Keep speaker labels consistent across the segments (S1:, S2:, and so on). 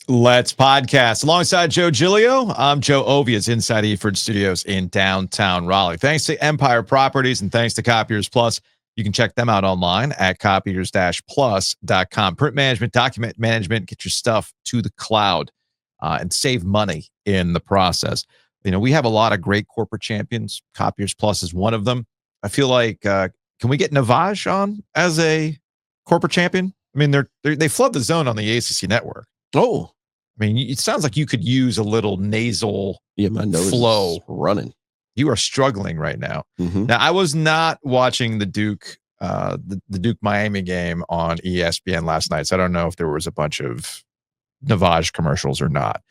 S1: Let's podcast. Alongside Joe Giglio, I'm Joe Ovies inside Eford Studios in downtown Raleigh. Thanks to Empire Properties and thanks to Copiers Plus. You can check them out online at copiers-plus.com. Print management, document management, get your stuff to the cloud and save money in the process. You know, we have a lot of great corporate champions. Copiers Plus is one of them. I feel like, can we get Navage on as a corporate champion? I mean, they flood the zone on the ACC network.
S2: Oh,
S1: I mean, it sounds like you could use a little nasal
S2: my nose
S1: flow
S2: is running.
S1: You are struggling right now.
S2: Mm-hmm.
S1: Now, I was not watching the Duke Miami game on ESPN last night, so I don't know if there was a bunch of Navage commercials or not.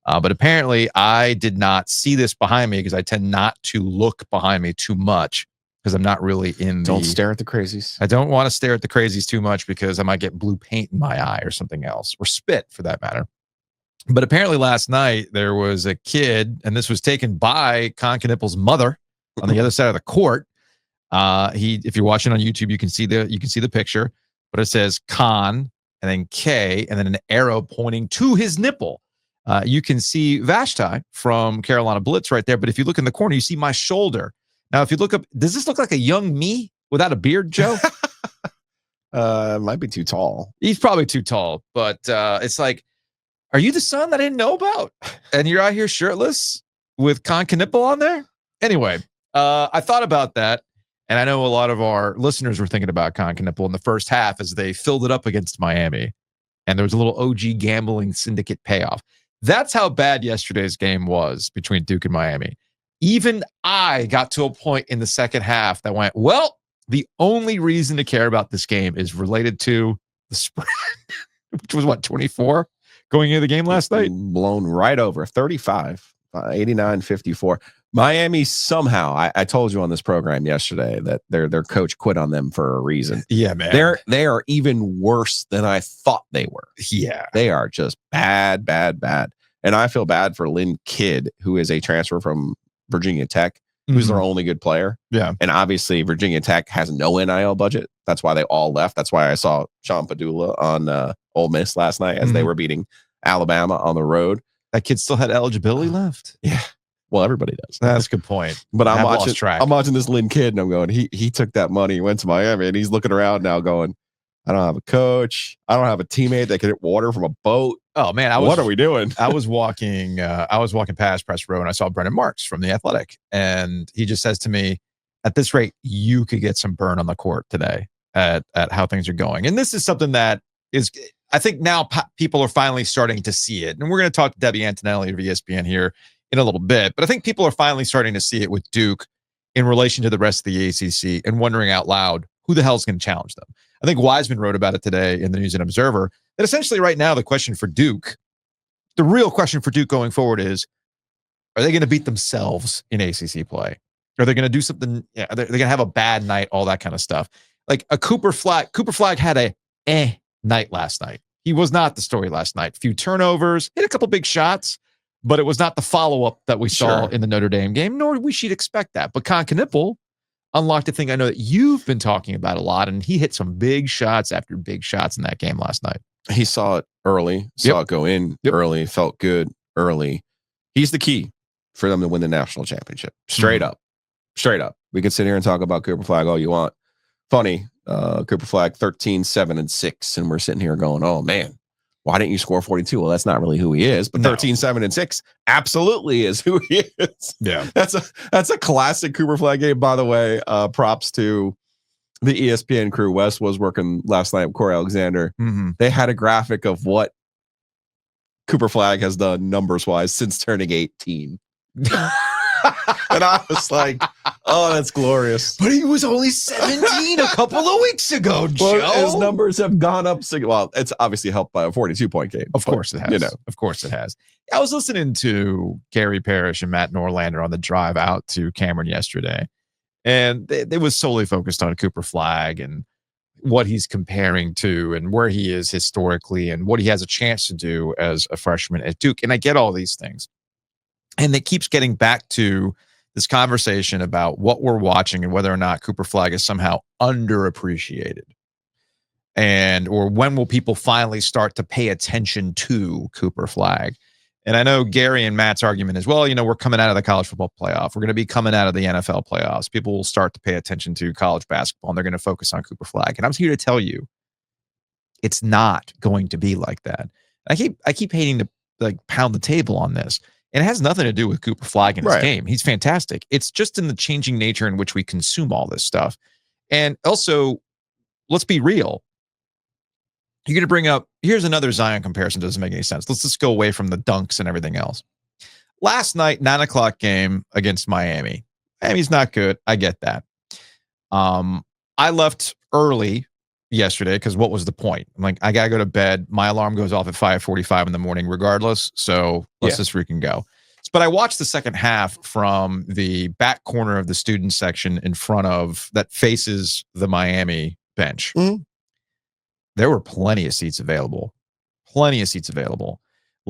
S1: But apparently, I did not see this behind me because I tend not to look behind me too much because I'm not really in.
S2: Don't stare at the crazies.
S1: I don't want to stare at the crazies too much because I might get blue paint in my eye or something else, or spit for that matter. But apparently last night there was a kid, and this was taken by Concaniple's mother on the other side of the court. If you're watching on YouTube, you can see the picture, but it says Con and then K and then an arrow pointing to his nipple. You can see Vashti from Carolina Blitz right there, but if you look in the corner, you see my shoulder. Now, if you look up, does this look like a young me without a beard, Joe?
S2: Might be too tall.
S1: He's probably too tall, but it's like, are you the son that I didn't know about? And you're out here shirtless with Concanipple on there? Anyway, I thought about that, and I know a lot of our listeners were thinking about Concanipple in the first half as they filled it up against Miami, and there was a little OG Gambling Syndicate payoff. That's how bad yesterday's game was between Duke and Miami. Even I got to a point in the second half that went, well, the only reason to care about this game is related to the spread, which was what, 24? Going into the game last night?
S2: Blown right over 35, 89-54. Miami somehow, I told you on this program yesterday that their coach quit on them for a reason.
S1: Yeah, man.
S2: They are even worse than I thought they were.
S1: Yeah.
S2: They are just bad. And I feel bad for Lynn Kidd, who is a transfer from Virginia Tech, who's their only good player.
S1: Yeah.
S2: And obviously Virginia Tech has no NIL budget. That's why they all left. That's why I saw Sean Padula on Ole Miss last night as they were beating Alabama on the road.
S1: That kid still had eligibility left.
S2: Yeah. Well, everybody does.
S1: That's a good point.
S2: But I'm watching this Lynn Kidd and I'm going, he took that money, went to Miami, and he's looking around now going, I don't have a coach. I don't have a teammate that can hit water from a boat.
S1: Oh man,
S2: what are we doing?
S1: I was walking past Press Row and I saw Brendan Marks from The Athletic, and he just says to me, at this rate, you could get some burn on the court today at how things are going. And this is something that is, I think now people are finally starting to see it. And we're going to talk to Debbie Antonelli of ESPN here in a little bit, but I think people are finally starting to see it with Duke in relation to the rest of the ACC and wondering out loud, who the hell's going to challenge them? I think Wiseman wrote about it today in the News and Observer that essentially right now the question for Duke, the real question for Duke going forward is, are they going to beat themselves in ACC play? Are they going to do something? Yeah, they're going to have a bad night, all that kind of stuff. Like a Cooper Flag had a night last night. He was not the story last night. Few turnovers, hit a couple big shots, but it was not the follow-up that we saw in the Notre Dame game, nor we should expect that. But Concanipple unlocked a thing I know that you've been talking about a lot, and he hit some big shots after big shots in that game last night.
S2: He saw it early, saw it go in early, felt good early. He's the key for them to win the national championship. Straight up. We could sit here and talk about Cooper Flag all you want. Funny, Cooper Flag 13-7-6, and we're sitting here going, oh man, why didn't you score 42? Well, that's not really who he is, but 13-7-6 absolutely is who he is.
S1: Yeah.
S2: That's a classic Cooper Flag game, by the way. Props to the ESPN crew. Wes was working last night with Corey Alexander. They had a graphic of what Cooper Flag has done numbers-wise since turning 18. And I was like, oh, that's glorious.
S1: But he was only 17 a couple of weeks ago, Joe.
S2: Well, his numbers have gone up. Well, it's obviously helped by a 42-point game.
S1: Of course it has. Of course it has. I was listening to Gary Parrish and Matt Norlander on the drive out to Cameron yesterday, and they was solely focused on Cooper Flag and what he's comparing to and where he is historically and what he has a chance to do as a freshman at Duke. And I get all these things. And it keeps getting back to this conversation about what we're watching and whether or not Cooper Flag is somehow underappreciated. or when will people finally start to pay attention to Cooper Flag? And I know Gary and Matt's argument is, well, we're coming out of the college football playoff. We're going to be coming out of the NFL playoffs. People will start to pay attention to college basketball, and they're going to focus on Cooper Flag. And I'm here to tell you, it's not going to be like that. I keep hating to pound the table on this. And it has nothing to do with Cooper Flag in his game. He's fantastic. It's just in the changing nature in which we consume all this stuff. And also, let's be real. You're going to bring up, here's another Zion comparison. Doesn't make any sense. Let's just go away from the dunks and everything else. Last night, 9:00 game against Miami. Miami's not good. I get that. I left early yesterday because what was the point? I'm like, I got to go to bed. My alarm goes off at 5:45 in the morning regardless. So let's just freaking go. But I watched the second half from the back corner of the student section in front of that faces the Miami bench. Mm-hmm. There were plenty of seats available. A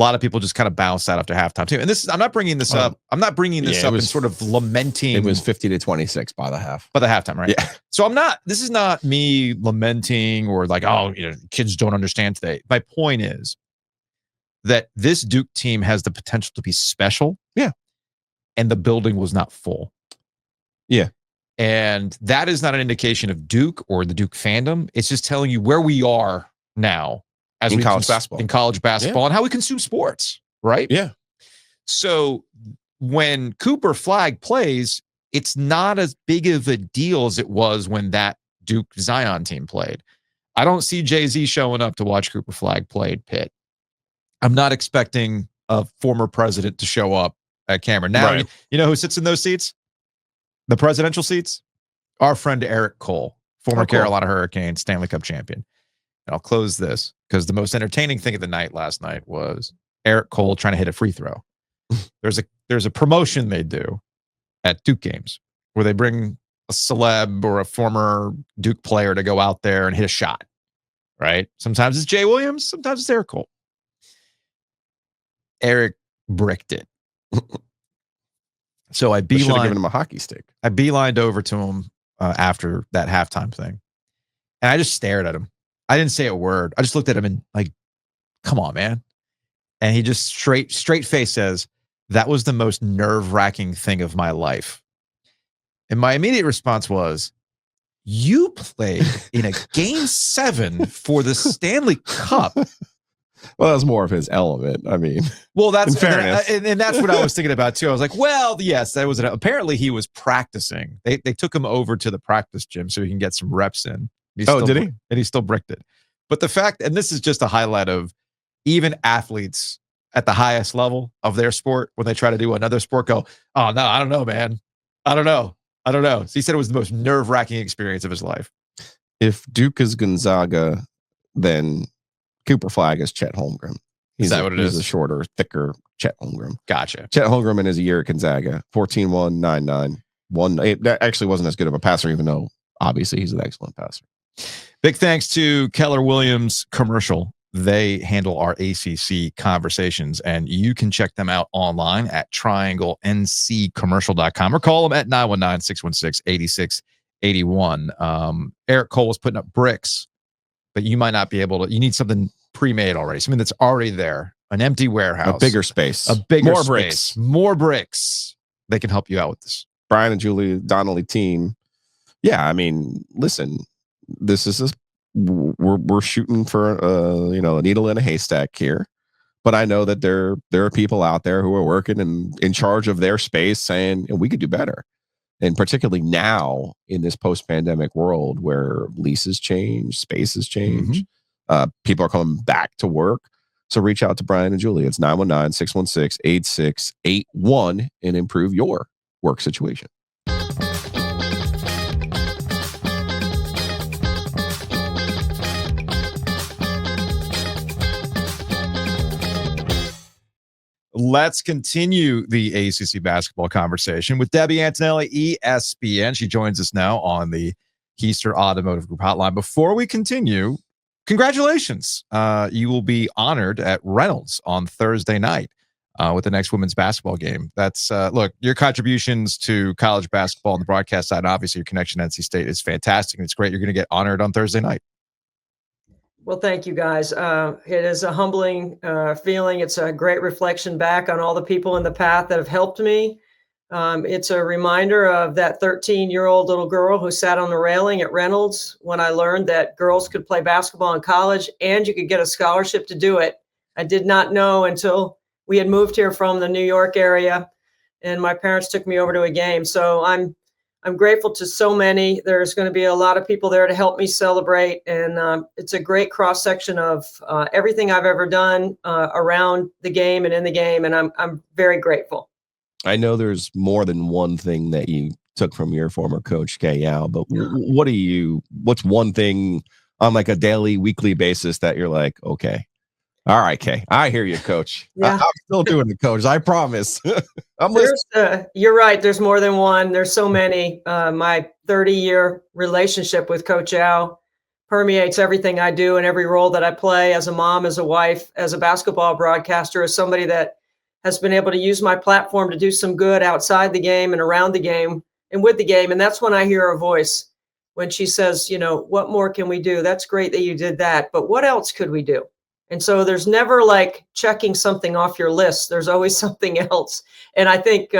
S1: lot of people just kind of bounced out after halftime too. And I'm not bringing this up. I'm not bringing this up and sort of lamenting.
S2: It was 50-26 by the half.
S1: By the halftime, right? Yeah. So this is not me lamenting or kids don't understand today. My point is that this Duke team has the potential to be special.
S2: Yeah.
S1: And the building was not full.
S2: Yeah.
S1: And that is not an indication of Duke or the Duke fandom. It's just telling you where we are now
S2: in college basketball
S1: and how we consume sports, right?
S2: Yeah.
S1: So when Cooper Flag plays, it's not as big of a deal as it was when that Duke Zion team played. I don't see Jay-Z showing up to watch Cooper Flag play at Pitt. I'm not expecting a former president to show up at Cameron. Now, you know who sits in those seats? The presidential seats? Our friend Eric Cole, former Carolina Hurricanes Stanley Cup champion. And I'll close this because the most entertaining thing of the night last night was Eric Cole trying to hit a free throw. There's a promotion they do at Duke games where they bring a celeb or a former Duke player to go out there and hit a shot, right? Sometimes it's Jay Williams, sometimes it's Eric Cole. Eric bricked it. So I
S2: should have given him a hockey stick.
S1: I beelined over to him after that halftime thing. And I just stared at him. I didn't say a word. I just looked at him and come on, man. And he just straight face says, that was the most nerve-wracking thing of my life. And my immediate response was, you played in a game 7 for the Stanley Cup.
S2: Well, that's more of his element. I mean,
S1: well, that's fairness. And that's what I was thinking about too. I was like, well, yes, that was apparently he was practicing. They took him over to the practice gym so he can get some reps in.
S2: Did he?
S1: And he still bricked it. But the fact, and this is just a highlight of even athletes at the highest level of their sport, when they try to do another sport, go, oh, no, I don't know, man. I don't know. So he said it was the most nerve-wracking experience of his life.
S2: If Duke is Gonzaga, then Cooper Flag is Chet Holmgren.
S1: Is that what it is?
S2: He's a shorter, thicker Chet Holmgren.
S1: Gotcha.
S2: Chet Holmgren in his year at Gonzaga, 14-1, 9-9. That actually wasn't as good of a passer, even though obviously he's an excellent passer.
S1: Big thanks to Keller Williams Commercial. They handle our ACC conversations, and you can check them out online at trianglencommercial.com or call them at 919-616-8681. Eric Cole was putting up bricks, but you might not be able to. You need something pre-made already, something that's already there, an empty warehouse,
S2: a bigger space,
S1: more bricks. They can help you out with this.
S2: Brian and Julie Donnelly team. Yeah, I mean, listen, we're shooting for a needle in a haystack here, but I know that there are people out there who are working and in charge of their space saying we could do better. And particularly now in this post-pandemic world where leases change, spaces change, people are coming back to work. So reach out to Brian and Julie. It's 919-616-8681 and improve your work situation.
S1: Let's continue the ACC basketball conversation with Debbie Antonelli, ESPN. She joins us now on the Keister Automotive Group hotline. Before we continue, congratulations. You will be honored at Reynolds on Thursday night with the next women's basketball game. That's look, your contributions to college basketball on the broadcast side, obviously your connection to NC State is fantastic. And it's great. You're going to get honored on Thursday night.
S3: Well, thank you guys. It is a humbling feeling. It's a great reflection back on all the people in the path that have helped me. It's a reminder of that 13-year-old little girl who sat on the railing at Reynolds when I learned that girls could play basketball in college and you could get a scholarship to do it. I did not know until we had moved here from the New York area, and my parents took me over to a game. So I'm grateful to so many. There's going to be a lot of people there to help me celebrate. And it's a great cross section of everything I've ever done around the game and in the game. And I'm very grateful.
S2: I know there's more than one thing that you took from your former coach, Kay Yao, but what's one thing on like a daily, weekly basis that you're like, okay, all right, Kay, I hear you, coach.
S3: Yeah.
S2: I'm still doing it, coach. I promise.
S3: You're right. There's more than one. There's so many. My 30-year relationship with Coach Yao permeates everything I do and every role that I play as a mom, as a wife, as a basketball broadcaster, as somebody that has been able to use my platform to do some good outside the game and around the game and with the game. And that's when I hear her voice when she says, what more can we do? That's great that you did that, but what else could we do? And so there's never like checking something off your list. There's always something else. And I think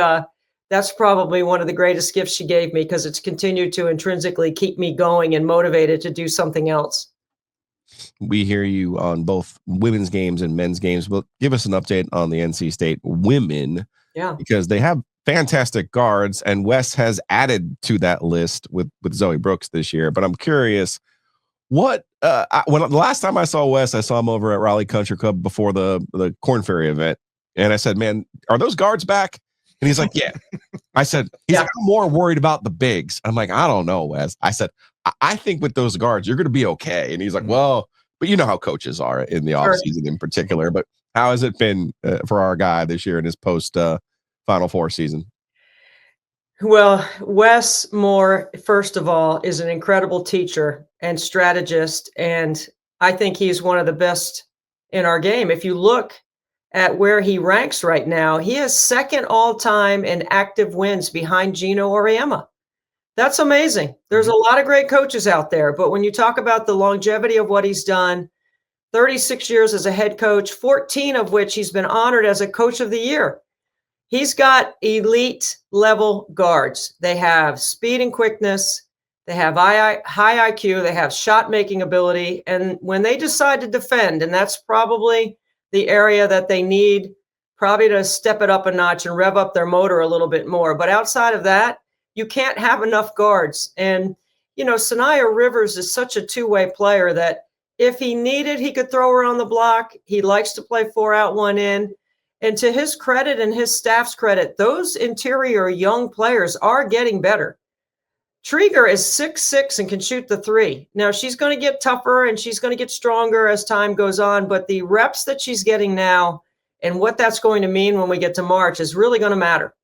S3: that's probably one of the greatest gifts she gave me, because it's continued to intrinsically keep me going and motivated to do something else.
S2: We hear you on both women's games and men's games, but give us an update on the NC State women.
S3: Yeah.
S2: Because they have fantastic guards, and Wes has added to that list with Zoe Brooks this year. But I'm curious, when the last time I saw Wes, I saw him over at Raleigh Country Club before the Corn Ferry event. And I said, man, are those guards back? And he's like, yeah. I said, I'm more worried about the bigs. I'm like, I don't know, Wes. I said, I think with those guards, you're going to be okay. And he's like, well, but you know how coaches are in the offseason in particular. But how has it been for our guy this year in his post Final Four season?
S3: Well, Wes Moore, first of all, is an incredible teacher and strategist. And I think he's one of the best in our game. If you look at where he ranks right now, he is second all time in active wins behind Gino Auriemma. That's amazing. There's a lot of great coaches out there, but when you talk about the longevity of what he's done, 36 years as a head coach, 14 of which he's been honored as a coach of the year. He's got elite level guards. They have speed and quickness. They have high IQ. They have shot making ability. And when they decide to defend, and that's probably the area that they need probably to step it up a notch and rev up their motor a little bit more. But outside of that, you can't have enough guards. And, Sanaya Rivers is such a two-way player that if he needed, he could throw her on the block. He likes to play 4 out, 1 in. And to his credit and his staff's credit, those interior young players are getting better. Trieger is 6'6" and can shoot the 3. Now, she's going to get tougher and she's going to get stronger as time goes on, but the reps that she's getting now and what that's going to mean when we get to March is really going to matter.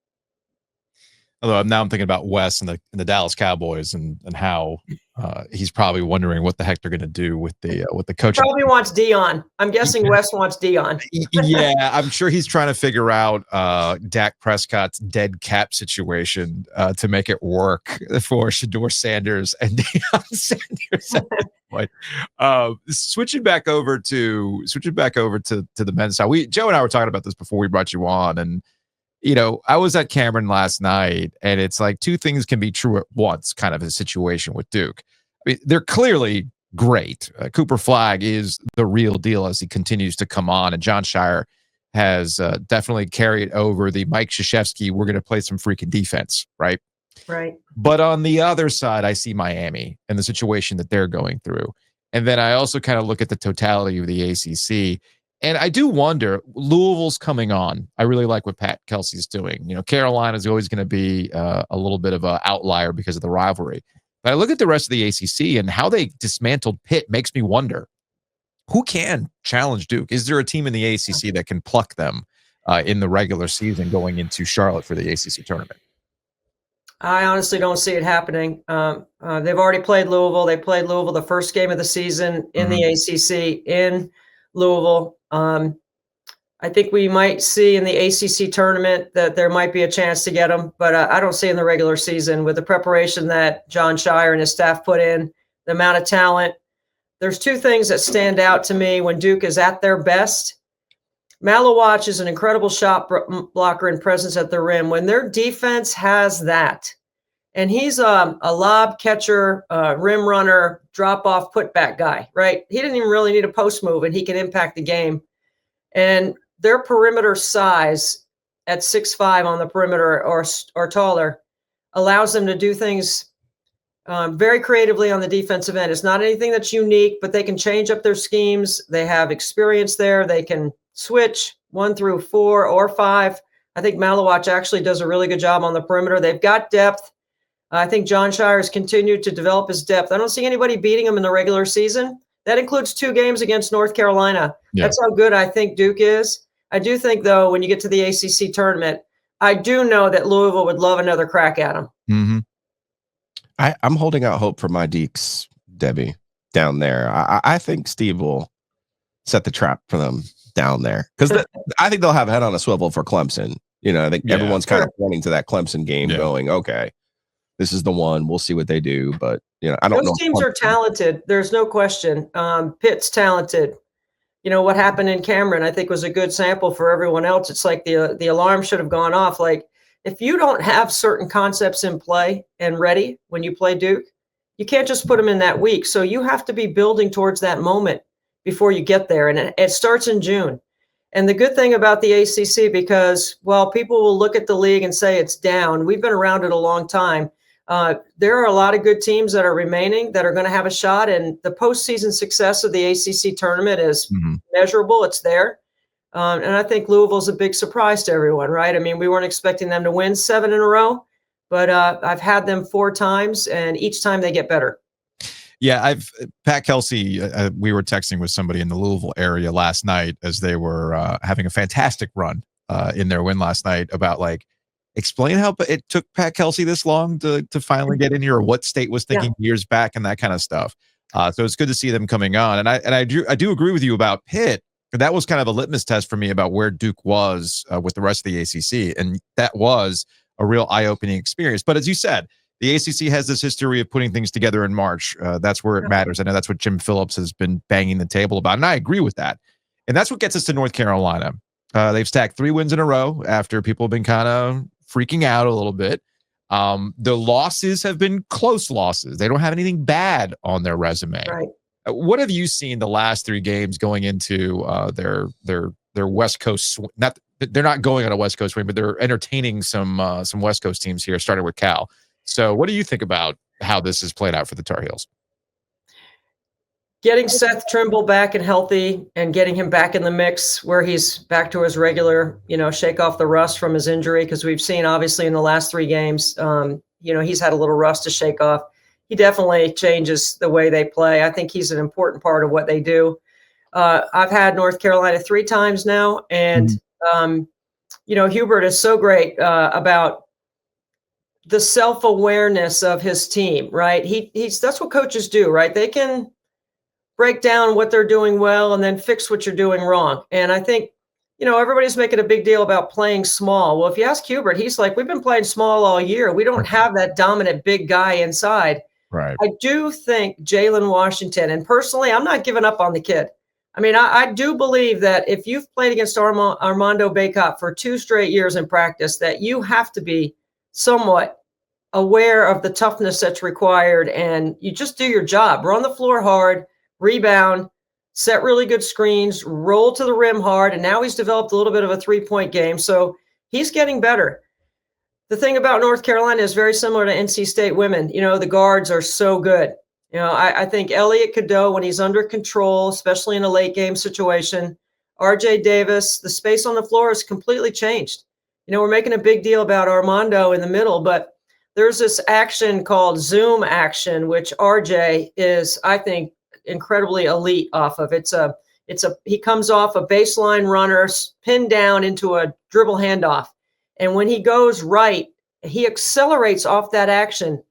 S1: Although now I'm thinking about Wes and the Dallas Cowboys and how he's probably wondering what the heck they're going to do with the coach.
S3: Probably wants Deion. I'm guessing Wes wants Deion.
S1: Yeah, I'm sure he's trying to figure out Dak Prescott's dead cap situation to make it work for Shedeur Sanders and Deion Sanders. At this point. Switching back over to the men's side. Joe and I were talking about this before we brought you on, and I was at Cameron last night, and it's like two things can be true at once, kind of a situation with Duke. I mean, they're clearly great. Cooper Flagg is the real deal as he continues to come on, and John Shire has definitely carried over the Mike Krzyzewski, we're going to play some freaking defense, right?
S3: Right.
S1: But on the other side, I see Miami and the situation that they're going through. And then I also kind of look at the totality of the ACC. And I do wonder, Louisville's coming on. I really like what Pat Kelsey's doing. Carolina is always going to be a little bit of an outlier because of the rivalry. But I look at the rest of the ACC and how they dismantled Pitt makes me wonder, who can challenge Duke? Is there a team in the ACC that can pluck them in the regular season going into Charlotte for the ACC tournament?
S3: I honestly don't see it happening. They've already played Louisville. They played Louisville the first game of the season in the ACC in Louisville. I think we might see in the ACC tournament that there might be a chance to get them, but I don't see in the regular season with the preparation that John Shire and his staff put in, the amount of talent, there's two things that stand out to me when Duke is at their best. Malawach is an incredible shot blocker and presence at the rim. When their defense has that, and he's a lob catcher, rim runner, drop-off, putback guy, right? He didn't even really need a post move, and he can impact the game. And their perimeter size at 6'5" on the perimeter or taller allows them to do things very creatively on the defensive end. It's not anything that's unique, but they can change up their schemes. They have experience there. They can switch 1 through 4 or 5. I think Malawach actually does a really good job on the perimeter. They've got depth. I think John Shire has continued to develop his depth. I don't see anybody beating him in the regular season. That includes 2 games against North Carolina. Yeah. That's how good I think Duke is. I do think, though, when you get to the ACC tournament, I do know that Louisville would love another crack at them.
S2: Mm-hmm. I'm holding out hope for my Deeks, Debbie, down there. I think Steve will set the trap for them down there, because I think they'll have a head on a swivel for Clemson. I think everyone's kind of pointing to that Clemson game going, okay, this is the one. We'll see what they do. But, I don't know.
S3: Those teams are talented. There's no question. Pitt's talented. What happened in Cameron, I think, was a good sample for everyone else. It's like the alarm should have gone off. Like, if you don't have certain concepts in play and ready when you play Duke, you can't just put them in that week. So you have to be building towards that moment before you get there. And it starts in June. And the good thing about the ACC, because, well, people will look at the league and say it's down. We've been around it a long time. There are a lot of good teams that are remaining that are going to have a shot. And the postseason success of the ACC tournament is measurable. It's there. And I think Louisville's a big surprise to everyone, right? I mean, we weren't expecting them to win 7 in a row, but I've had them 4 times, and each time they get better.
S1: Yeah, Pat Kelsey, we were texting with somebody in the Louisville area last night as they were having a fantastic run in their win last night, about explain how it took Pat Kelsey this long to finally get in here, or what State was thinking years back, and that kind of stuff. So it's good to see them coming on. And I do agree with you about Pitt. That was kind of a litmus test for me about where Duke was with the rest of the ACC. And that was a real eye-opening experience. But as you said, the ACC has this history of putting things together in March. That's where it matters. I know that's what Jim Phillips has been banging the table about, and I agree with that. And that's what gets us to North Carolina. They've stacked 3 wins in a row after people have been kind of freaking out a little bit. The losses have been close losses. They don't have anything bad on their resume.
S3: Right.
S1: What have you seen the last 3 games going into their West Coast? They're not going on a West Coast swing, but they're entertaining some West Coast teams here, starting with Cal. So, what do you think about how this has played out for the Tar Heels?
S3: Getting Seth Trimble back and healthy, and getting him back in the mix where he's back to his regular, shake off the rust from his injury, because we've seen obviously in the last 3 games, he's had a little rust to shake off. He definitely changes the way they play. I think he's an important part of what they do. I've had North Carolina 3 times now, and Hubert is so great about the self-awareness of his team, right? That's what coaches do, right? They can break down what they're doing well and then fix what you're doing wrong. And I think, everybody's making a big deal about playing small. Well, if you ask Hubert, he's like, we've been playing small all year. We don't have that dominant big guy inside.
S1: Right.
S3: I do think Jalen Washington, and personally, I'm not giving up on the kid. I mean, I do believe that if you've played against Armando Bacot for 2 straight years in practice, that you have to be somewhat aware of the toughness that's required, and you just do your job. Run the floor hard, rebound, set really good screens, roll to the rim hard, and now he's developed a little bit of a 3-point game, so he's getting better. The thing about North Carolina is very similar to NC State women. The guards are so good. I think Elliot Cadeau, when he's under control, especially in a late game situation, RJ Davis, the space on the floor has completely changed. We're making a big deal about Armando in the middle, but there's this action called zoom action, which RJ is, I think, incredibly elite off of. He comes off a baseline runner, pinned down into a dribble handoff. And when he goes right, he accelerates off that action.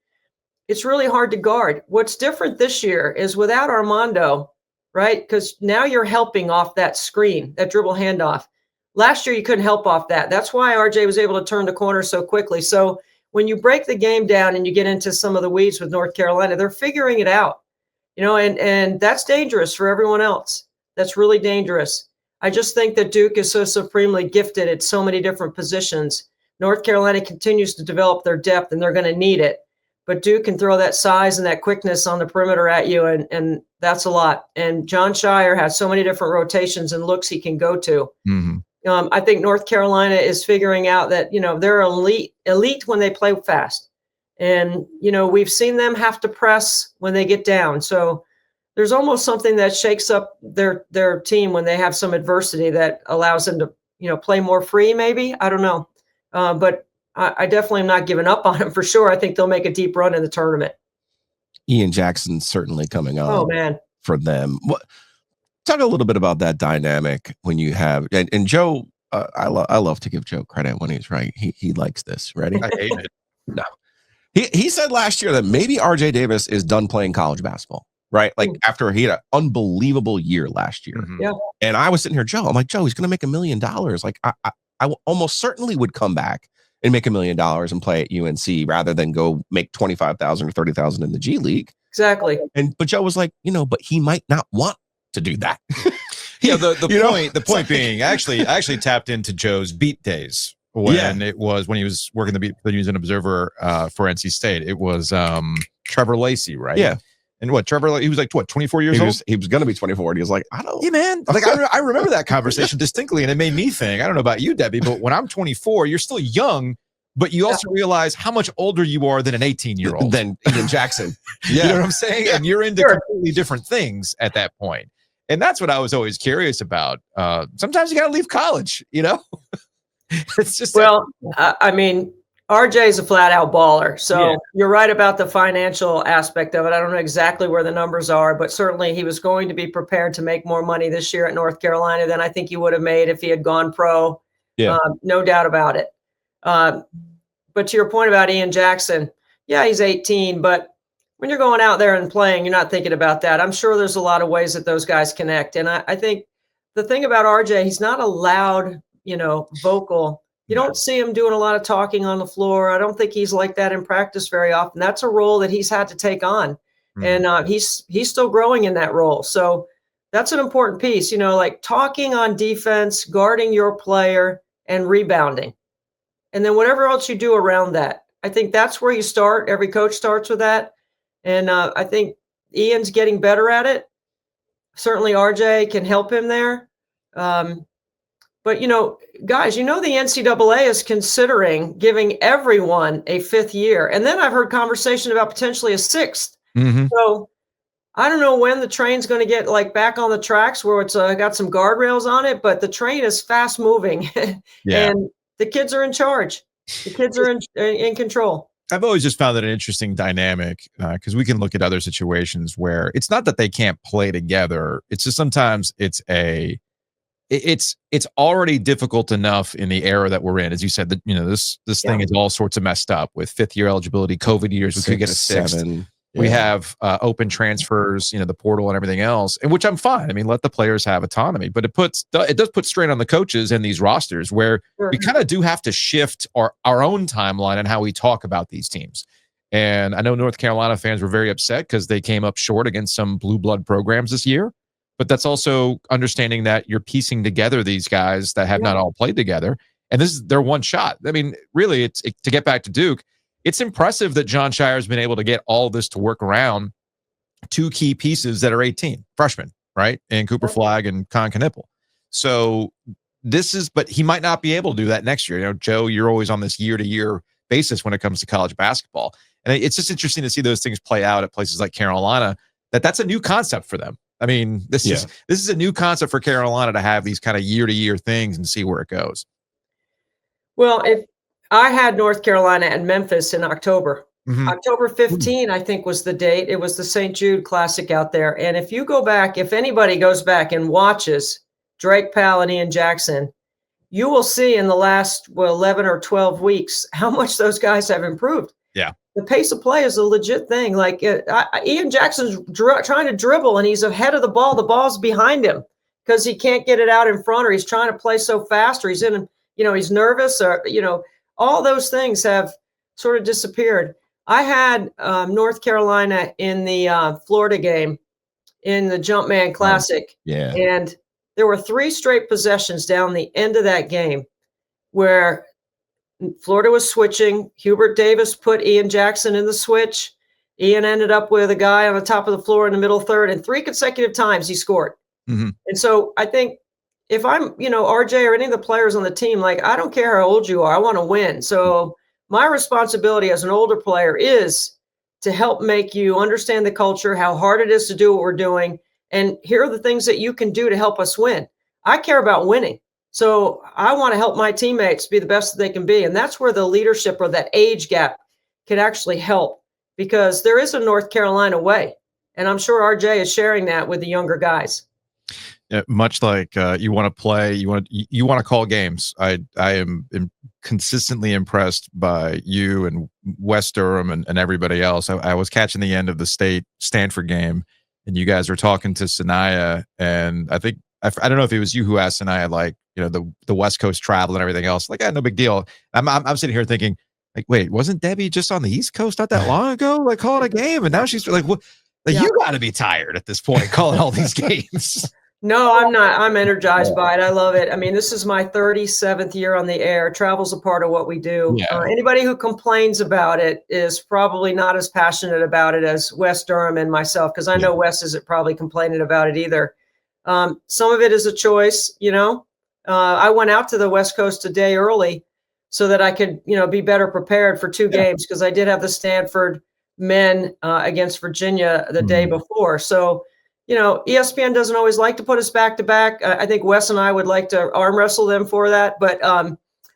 S3: It's really hard to guard. What's different this year is without Armando, right? Because now you're helping off that screen, that dribble handoff. Last year, you couldn't help off that. That's why RJ was able to turn the corner so quickly. So when you break the game down and you get into some of the weeds with North Carolina, they're figuring it out. and that's dangerous for everyone else. That's really dangerous. I just think that Duke is so supremely gifted at so many different positions. North Carolina continues to develop their depth, and they're going to need it. But Duke can throw that size and that quickness on the perimeter at you, and that's a lot. And John Shire has so many different rotations and looks he can go to.
S1: Mm-hmm.
S3: I think North Carolina is figuring out that, they're elite when they play fast. And, we've seen them have to press when they get down. So there's almost something that shakes up their team when they have some adversity that allows them to, play more free, maybe. I don't know. But I definitely am not giving up on them for sure. I think they'll make a deep run in the tournament.
S2: Ian Jackson's certainly coming on.
S3: Oh, man.
S2: For them. Talk a little bit about that dynamic when you have, and Joe, I love to give Joe credit when he's right. He likes this. Ready?
S1: I hate it.
S2: No. He said last year that maybe RJ Davis is done playing college basketball, right? Like after he had an unbelievable year last year.
S3: Yeah.
S2: And I was sitting here, Joe, I'm like, Joe, he's going to make $1 million. Like I almost certainly would come back and make $1 million and play at UNC rather than go make 25,000 or 30,000 in the G League.
S3: Exactly.
S2: But Joe was like, but he might not want to do that.
S1: Yeah. The point being, I actually tapped into Joe's beat days when he was working the beat, when he was an observer for NC State. It was Trevor Lacey, right?
S2: Yeah.
S1: And Trevor, he was like, 24 years old?
S2: He was going to be 24. And he was like, I don't.
S1: Yeah, man. Like, I remember that conversation distinctly. And it made me think, I don't know about you, Debbie, but when I'm 24, you're still young, but you also realize how much older you are than an 18-year-old.
S2: Than Ian Jackson.
S1: You know what I'm saying? Yeah. And you're into completely different things at that point. And that's what I was always curious about. Sometimes you got to leave college, It's just.
S3: Well, RJ is a flat out baller. So you're right about the financial aspect of it. I don't know exactly where the numbers are, but certainly he was going to be prepared to make more money this year at North Carolina than I think he would have made if he had gone pro.
S2: Yeah.
S3: No doubt about it. But to your point about Ian Jackson, he's 18, but when you're going out there and playing, you're not thinking about that. I'm sure there's a lot of ways that those guys connect. And I think the thing about RJ, he's not a loud, vocal. You don't see him doing a lot of talking on the floor. I don't think he's like that in practice very often. That's a role that he's had to take on. Mm-hmm. And he's still growing in that role. So that's an important piece, like talking on defense, guarding your player, and rebounding. And then whatever else you do around that. I think that's where you start. Every coach starts with that. And I think Ian's getting better at it. Certainly RJ can help him there. But, guys, the NCAA is considering giving everyone a 5th year. And then I've heard conversation about potentially a 6th.
S1: Mm-hmm.
S3: So I don't know when the train's going to get back on the tracks where it's got some guardrails on it, but the train is fast moving and the kids are in charge. The kids are in control.
S1: I've always just found that an interesting dynamic because we can look at other situations where it's not that they can't play together. It's just sometimes it's already difficult enough in the era that we're in. As you said, that this thing is all sorts of messed up with 5th year eligibility, COVID years. We could get a 6th.
S2: 7.
S1: We have open transfers, the portal and everything else, and which I'm fine. I mean, let the players have autonomy, but it does put strain on the coaches and these rosters where we kind of do have to shift our own timeline and how we talk about these teams. And I know North Carolina fans were very upset because they came up short against some blue blood programs this year. But that's also understanding that you're piecing together these guys that have not all played together. And this is their one shot. I mean, really, to get back to Duke, it's impressive that John Shire has been able to get all this to work around 2 key pieces that are 18, freshmen, right? And Cooper Flagg and Con Knippel. So but he might not be able to do that next year. Joe, you're always on this year-to-year basis when it comes to college basketball. And it's just interesting to see those things play out at places like Carolina, that's a new concept for them. I mean, this is a new concept for Carolina to have these kind of year-to-year things and see where it goes.
S3: Well, if I had North Carolina and Memphis in October. Mm-hmm. October 15, I think, was the date. It was the St. Jude Classic out there. And if anybody goes back and watches Drake Powell and Ian Jackson, you will see in the last 11 or 12 weeks how much those guys have improved. Yeah. The pace of play is a legit thing. Like Ian Jackson's trying to dribble and he's ahead of the ball. The ball's behind him because he can't get it out in front, or he's trying to play so fast, or he's nervous, or, all those things have sort of disappeared. I had North Carolina in the Florida game in the Jumpman Classic.
S2: Yeah.
S3: And there were 3 straight possessions down the end of that game where Florida was switching. Hubert Davis put Ian Jackson in the switch. Ian ended up with a guy on the top of the floor in the middle third, and 3 consecutive times he scored.
S1: Mm-hmm.
S3: And so I think if I'm, RJ or any of the players on the team, like, I don't care how old you are, I want to win. So my responsibility as an older player is to help make you understand the culture, how hard it is to do what we're doing, and here are the things that you can do to help us win. I care about winning. So I want to help my teammates be the best that they can be. And that's where the leadership or that age gap can actually help, because there is a North Carolina way. And I'm sure RJ is sharing that with the younger guys.
S1: Yeah, much like you want to play, you want to call games. I am consistently impressed by you and West Durham and everybody else. I was catching the end of the Stanford game, and you guys were talking to Sanaya, and I think I don't know if it was you who asked Sanaya, like, the West Coast travel and everything else. Like, no big deal. I'm sitting here thinking, like, wait, wasn't Debbie just on the East Coast not that long ago, like calling a game, and now she's like, what? Like, you got to be tired at this point calling all these games.
S3: No, I'm not. I'm energized by it. I love it. I mean, this is my 37th year on the air. Travel's a part of what we do.
S1: Yeah.
S3: Anybody who complains about it is probably not as passionate about it as West Durham and myself, because I know Wes isn't probably complaining about it either. Some of it is a choice, I went out to the West Coast a day early so that I could, be better prepared for 2 games, because I did have the Stanford men against Virginia the day before. So, ESPN doesn't always like to put us back to back. I think Wes and I would like to arm wrestle them for that. But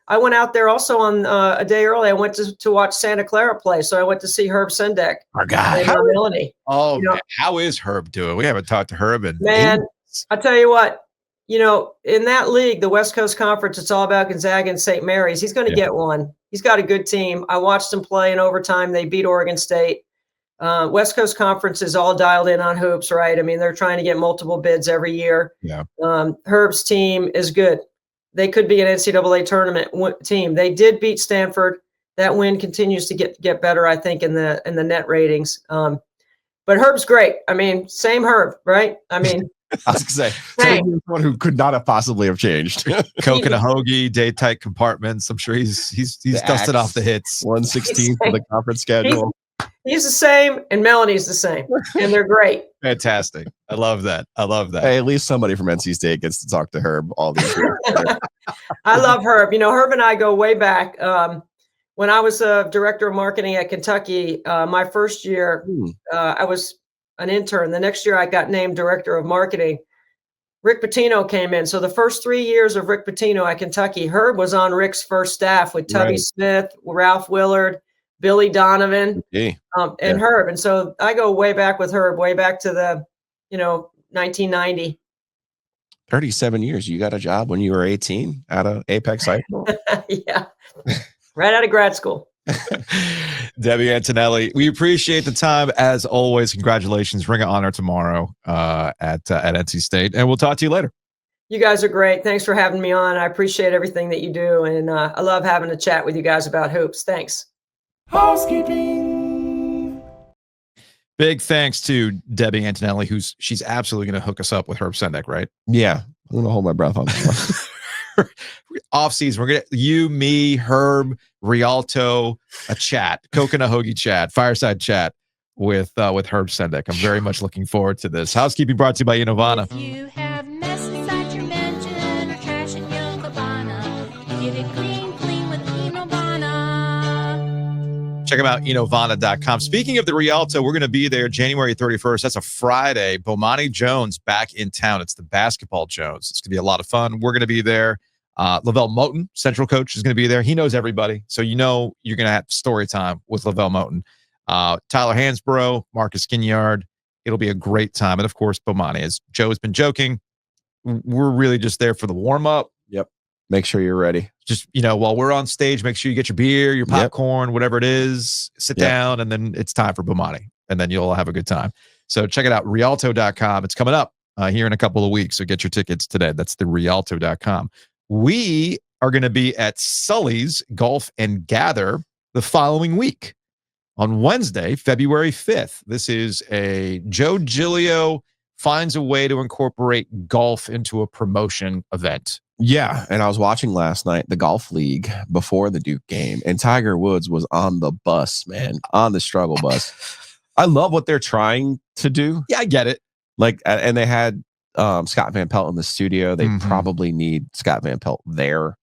S3: I went out there also on a day early. I went to watch Santa Clara play. So I went to see Herb Sendek.
S1: Our guy.
S3: Melanie.
S1: Oh, man. How is Herb doing? We haven't talked to Herb in
S3: Man, I tell you what, in that league, the West Coast Conference, it's all about Gonzaga and St. Mary's. He's going to get one. He's got a good team. I watched him play in overtime. They beat Oregon State. West Coast Conference is all dialed in on hoops, right? I mean, they're trying to get multiple bids every year.
S1: Yeah.
S3: Herb's team is good. They could be an NCAA tournament team. They did beat Stanford. That win continues to get better, I think, in the net ratings. But Herb's great. I mean, same Herb, right? I mean,
S2: I was going to say, someone who could not have possibly have changed.
S1: Coke and a hoagie, day tight compartments. I'm sure he's dusted off the hits.
S2: 1/16 for the conference schedule.
S3: He's the same, and Melanie's the same, and they're great.
S1: Fantastic. I love that.
S2: Hey, at least somebody from NC State gets to talk to Herb all these years.
S3: I love Herb. Herb and I go way back. When I was a director of marketing at Kentucky, my first year, I was an intern. The next year, I got named director of marketing. Rick Pitino came in. So the first 3 years of Rick Pitino at Kentucky, Herb was on Rick's first staff with Tubby Smith, Ralph Willard, Billy Donovan, and Herb. And so I go way back with Herb, way back to the, 1990.
S2: 37 years. You got a job when you were 18 out of Apex High School?
S3: Yeah. Right out of grad school.
S1: Debbie Antonelli, we appreciate the time as always. Congratulations. Ring of Honor tomorrow at NC State. And we'll talk to you later.
S3: You guys are great. Thanks for having me on. I appreciate everything that you do. And I love having a chat with you guys about hoops. Thanks.
S4: Housekeeping.
S1: Big thanks to Debbie Antonelli, she's absolutely going to hook us up with Herb Sendek, right?
S2: Yeah. I'm going to hold my breath on this one.
S1: Off season, we're going to, you, me, Herb, Rialto, a chat, Coke and a hoagie chat, fireside chat with Herb Sendek. I'm very much looking forward to this. Housekeeping brought to you by Inovana.
S5: If you have mess inside your mansion or trash in your cabana, get it clean with Inovana.
S1: Check them out, Inovana.com. Speaking of the Rialto, we're going to be there January 31st. That's a Friday. Bomani Jones back in town. It's the basketball Jones. It's going to be a lot of fun. We're going to be there. Lavelle Moten, central coach, is going to be there. He knows everybody. So you're going to have story time with Lavelle Moten. Tyler Hansborough, Marcus Ginyard. It'll be a great time. And, of course, Bomani. As Joe has been joking, we're really just there for the warm-up.
S2: Yep. Make sure you're ready.
S1: Just, while we're on stage, make sure you get your beer, your popcorn, whatever it is, sit down, and then it's time for Bomani. And then you'll have a good time. So check it out, Rialto.com. It's coming up here in a couple of weeks. So get your tickets today. That's the Rialto.com. We are going to be at Sully's Golf and Gather the following week on Wednesday, February 5th. This is a Joe Giglio finds a way to incorporate golf into a promotion event.
S2: Yeah, and I was watching last night the golf league before the Duke game, and Tiger Woods was on the bus, man, on the struggle bus. I love what they're trying to do.
S1: Yeah, I get it.
S2: Like, and they had Scott Van Pelt in the studio. They probably need Scott Van Pelt there.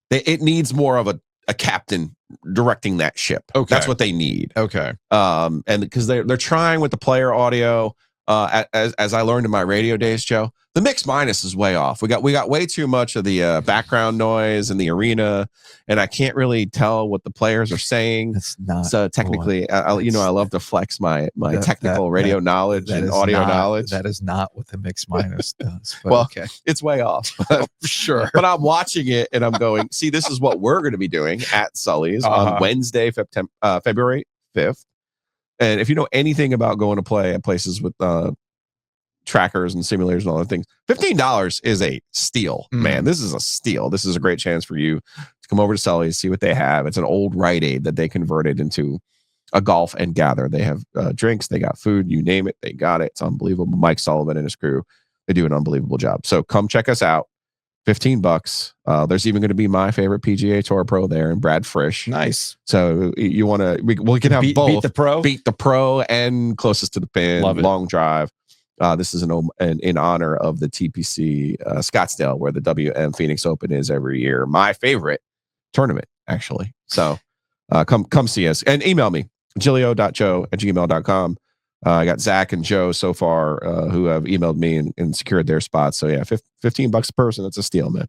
S2: It needs more of a captain directing that ship.
S1: Okay,
S2: that's what they need.
S1: Okay,
S2: and because they're trying with the player audio. As I learned in my radio days, Joe, the mix minus is way off. We got way too much of the background noise in the arena, and I can't really tell what the players are saying.
S1: that's not.
S2: So technically, I love to flex my technical radio knowledge and audio knowledge.
S1: That is not what the mix minus does. But
S2: Well,
S1: okay,
S2: It's way off.
S1: sure.
S2: But I'm watching it and I'm going, see, this is what we're going to be doing at Sully's on Wednesday, February 5th. And if you know anything about going to play at places with trackers and simulators and all that things, $15 is a steal, man. This is a steal. This is a great chance for you to come over to Sully's, see what they have. It's an old Rite Aid that they converted into a golf and gather. They have drinks, they got food, you name it, they got it. It's unbelievable. Mike Sullivan and his crew, they do an unbelievable job. So come check us out. $15. There's even going to be my favorite PGA Tour pro there, and Brad Frisch.
S1: Nice.
S2: So you want to? We can have both.
S1: Beat the pro,
S2: and closest to the pin.
S1: Love it.
S2: Long drive. This is in honor of the TPC Scottsdale, where the WM Phoenix Open is every year. My favorite tournament, actually. So come see us and email me, giglio.joe@gmail.com. I got Zach and Joe so far who have emailed me and secured their spots. So yeah, $15 a person. That's a steal, man.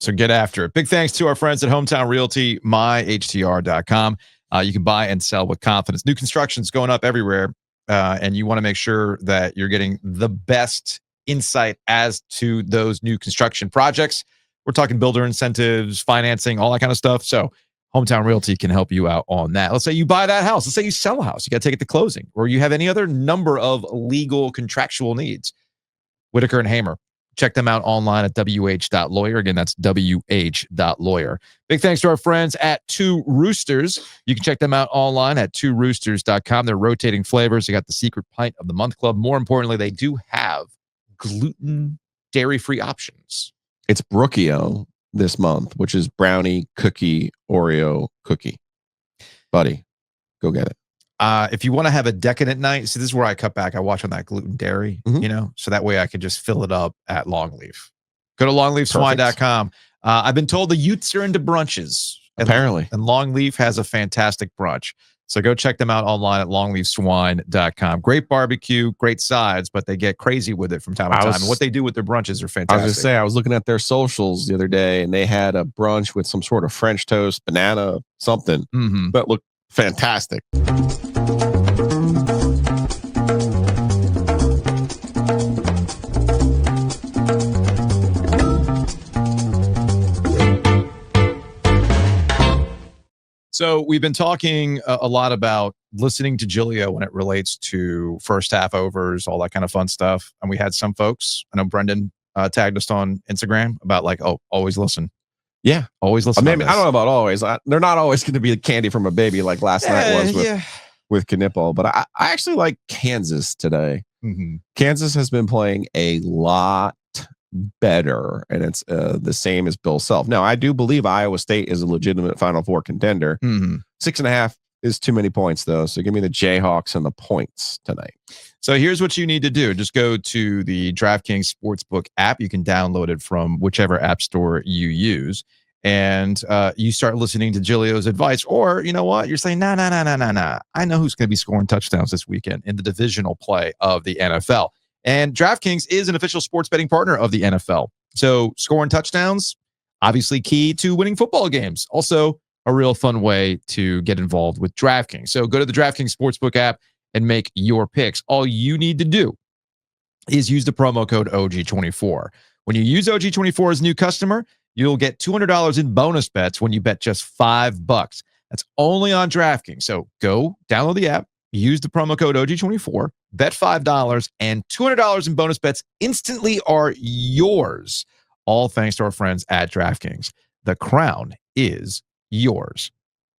S1: So get after it. Big thanks to our friends at Hometown Realty, myhtr.com. You can buy and sell with confidence. New construction's going up everywhere, and you want to make sure that you're getting the best insight as to those new construction projects. We're talking builder incentives, financing, all that kind of stuff. So Hometown Realty can help you out on that. Let's say you buy that house. Let's say you sell a house. You got to take it to closing, or you have any other number of legal contractual needs. Whitaker and Hamer. Check them out online at wh.lawyer. Again, that's wh.lawyer. Big thanks to our friends at Two Roosters. You can check them out online at tworoosters.com. They're rotating flavors. They got the Secret Pint of the Month Club. More importantly, they do have gluten, dairy-free options.
S2: It's Brookio this month, which is brownie, cookie, Oreo cookie. Buddy, go get it.
S1: If you want to have a decadent night, see, this is where I cut back. I watch on that gluten dairy, so that way I can just fill it up at Longleaf. Go to longleafswine.com. I've been told the youths are into brunches.
S2: Apparently.
S1: And Longleaf has a fantastic brunch. So go check them out online at longleafswine.com. Great barbecue, great sides, but they get crazy with it from time to time. And what they do with their brunches are fantastic.
S2: I was going to say, I was looking at their socials the other day, and they had a brunch with some sort of French toast, banana, something that looked fantastic.
S1: So we've been talking a lot about listening to Giglio when it relates to first half overs, all that kind of fun stuff. And we had some folks, I know Brendan tagged us on Instagram about always listen.
S2: Yeah.
S1: Always listen.
S2: I don't know about always. They're not always going to be candy from a baby like last night was with Knipple. But I actually like Kansas today. Kansas has been playing a lot better, and it's the same as Bill Self. Now, I do believe Iowa State is a legitimate Final Four contender. 6.5 is too many points, though. So give me the Jayhawks and the points tonight.
S1: So here's what you need to do. Just go to the DraftKings Sportsbook app. You can download it from whichever app store you use. And you start listening to Giglio's advice. Or, you know what? You're saying, nah. I know who's going to be scoring touchdowns this weekend in the divisional play of the NFL. And DraftKings is an official sports betting partner of the NFL. So scoring touchdowns, obviously key to winning football games. Also a real fun way to get involved with DraftKings. So go to the DraftKings Sportsbook app and make your picks. All you need to do is use the promo code OG24. When you use OG24 as a new customer, you'll get $200 in bonus bets when you bet just $5. That's only on DraftKings. So go download the app, use the promo code OG24, bet $5, and $200 in bonus bets instantly are yours. All thanks to our friends at DraftKings. The crown is yours.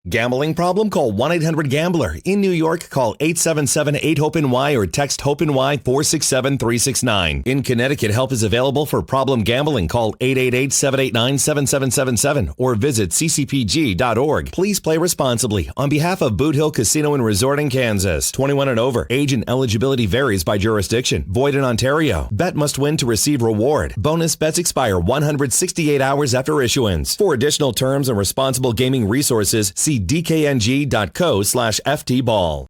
S4: Gambling problem? Call 1-800-GAMBLER. In New York, call 877-8-HOPE-NY or text HOPE-NY 467-369. In Connecticut, help is available for problem gambling. Call 888-789-7777 or visit ccpg.org. Please play responsibly. On behalf of Boot Hill Casino and Resort in Kansas, 21 and over. Age and eligibility varies by jurisdiction. Void in Ontario. Bet must win to receive reward. Bonus bets expire 168 hours after issuance. For additional terms and responsible gaming resources, see dkng.co/ftball.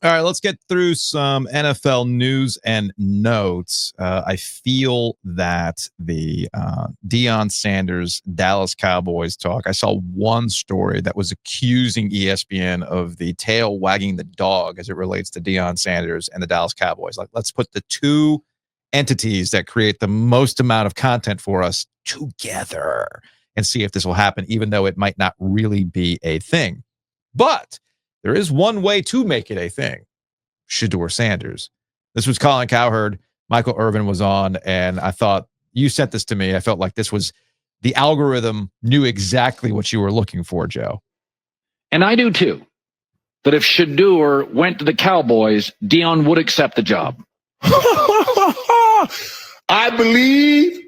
S1: All right, let's get through some NFL news and notes. I feel that the Deion Sanders Dallas Cowboys talk, I saw one story that was accusing ESPN of the tail wagging the dog as it relates to Deion Sanders and the Dallas Cowboys. Like, let's put the two entities that create the most amount of content for us together and see if this will happen, even though it might not really be a thing. But there is one way to make it a thing. Shedeur Sanders. This was Colin Cowherd. Michael Irvin was on, and I thought, you sent this to me. I felt like this was, the algorithm knew exactly what you were looking for, Joe.
S6: And I do too. That if Shedeur went to the Cowboys, Deion would accept the job.
S7: I believe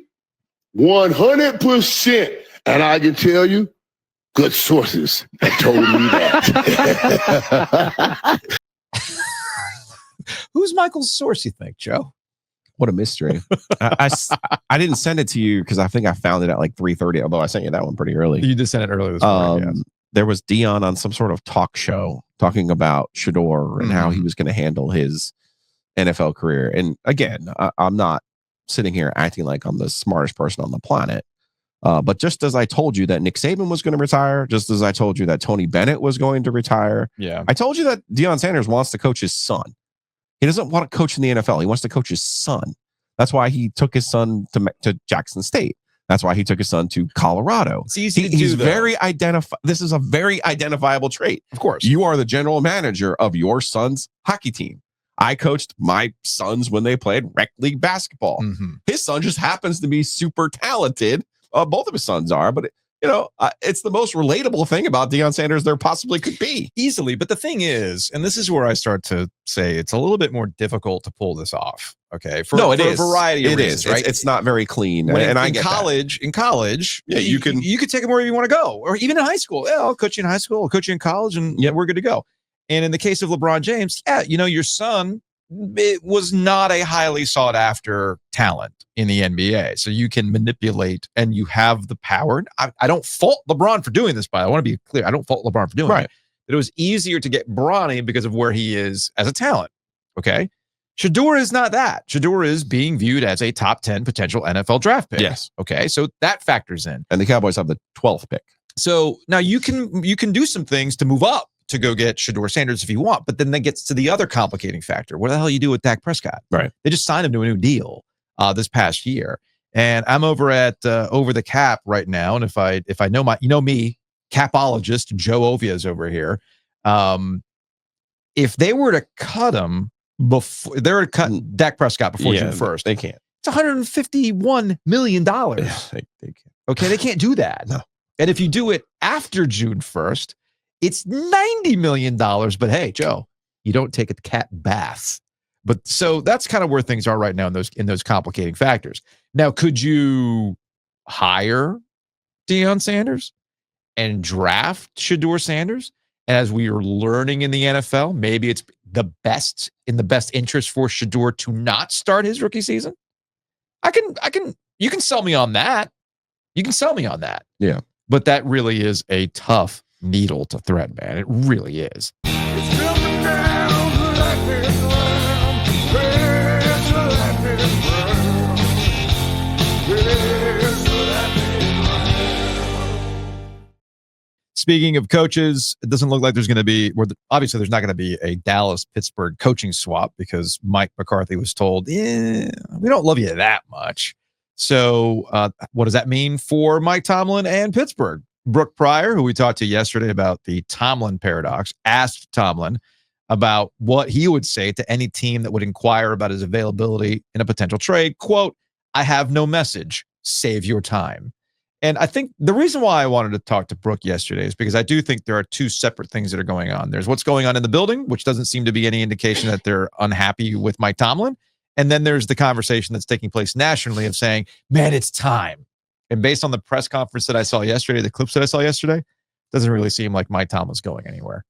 S7: 100%. And I can tell you, good sources have told me that.
S1: Who's Michael's source, you think, Joe?
S2: What a mystery. I didn't send it to you because I think I found it at like 3:30, although I sent you that one pretty early.
S1: You just sent it earlier this morning, yes.
S2: There was Deion on some sort of talk show talking about Shedeur and how he was going to handle his NFL career. And again, I'm not sitting here acting like I'm the smartest person on the planet. But just as I told you that Nick Saban was going to retire, just as I told you that Tony Bennett was going to retire, I told you that Deion Sanders wants to coach his son. He doesn't want to coach in the NFL. He wants to coach his son. That's why he took his son to Jackson State. That's why he took his son to Colorado.
S1: It's easy to do,
S2: he's
S1: though.
S2: This is a very identifiable trait.
S1: Of course.
S2: You are the general manager of your son's hockey team. I coached my sons when they played rec league basketball.
S1: Mm-hmm.
S2: His son just happens to be super talented. Both of his sons are, but it's the most relatable thing about Deion Sanders there possibly could be.
S1: Easily. But the thing is, and this is where I start to say it's a little bit more difficult to pull this off. Okay. For a variety of reasons, right?
S2: It's not very clean.
S1: In college, yeah, you could take it wherever you want to go, or even in high school. Yeah, I'll coach you in high school, I'll coach you in college, and we're good to go. And in the case of LeBron James, your son, it was not a highly sought after talent in the NBA. So you can manipulate and you have the power. I don't fault LeBron for doing this, but I want to be clear. I don't fault LeBron for doing it. But it was easier to get Bronny because of where he is as a talent. Okay. Shedeur is not that. Shedeur is being viewed as a top 10 potential NFL draft pick.
S2: Yes.
S1: Okay. So that factors in.
S2: And the Cowboys have the 12th pick.
S1: So now you can do some things to move up to go get Shedeur Sanders if you want, but then that gets to the other complicating factor. What the hell you do with Dak Prescott?
S2: Right.
S1: They just signed him to a new deal this past year. And I'm over at Over the Cap right now. And if I know me, capologist Joe Ovies over here. If they were to cut him before, they were to cut Dak Prescott before June 1st.
S2: They can't.
S1: It's $151 million.
S2: They can't.
S1: Okay, they can't do that.
S2: No.
S1: And if you do it after June 1st, it's $90 million. But hey, Joe, you don't take a cat bath. But so that's kind of where things are right now in those complicating factors. Now, could you hire Deion Sanders and draft Shedeur Sanders? And as we are learning in the NFL, maybe it's in the best interest for Shedeur to not start his rookie season. You can sell me on that. You can sell me on that.
S2: Yeah.
S1: But that really is a tough needle to thread, man. It really is. Speaking of coaches, it doesn't look like there's going to be, obviously there's not going to be a Dallas-Pittsburgh coaching swap because Mike McCarthy was told, we don't love you that much. So what does that mean for Mike Tomlin and Pittsburgh? Brooke Pryor, who we talked to yesterday about the Tomlin paradox, asked Tomlin about what he would say to any team that would inquire about his availability in a potential trade. Quote, "I have no message. Save your time." And I think the reason why I wanted to talk to Brooke yesterday is because I do think there are two separate things that are going on. There's what's going on in the building, which doesn't seem to be any indication that they're unhappy with Mike Tomlin. And then there's the conversation that's taking place nationally of saying, man, it's time. And based on the press conference that I saw yesterday, the clips that I saw yesterday, doesn't really seem like Mike Tomlin's going anywhere.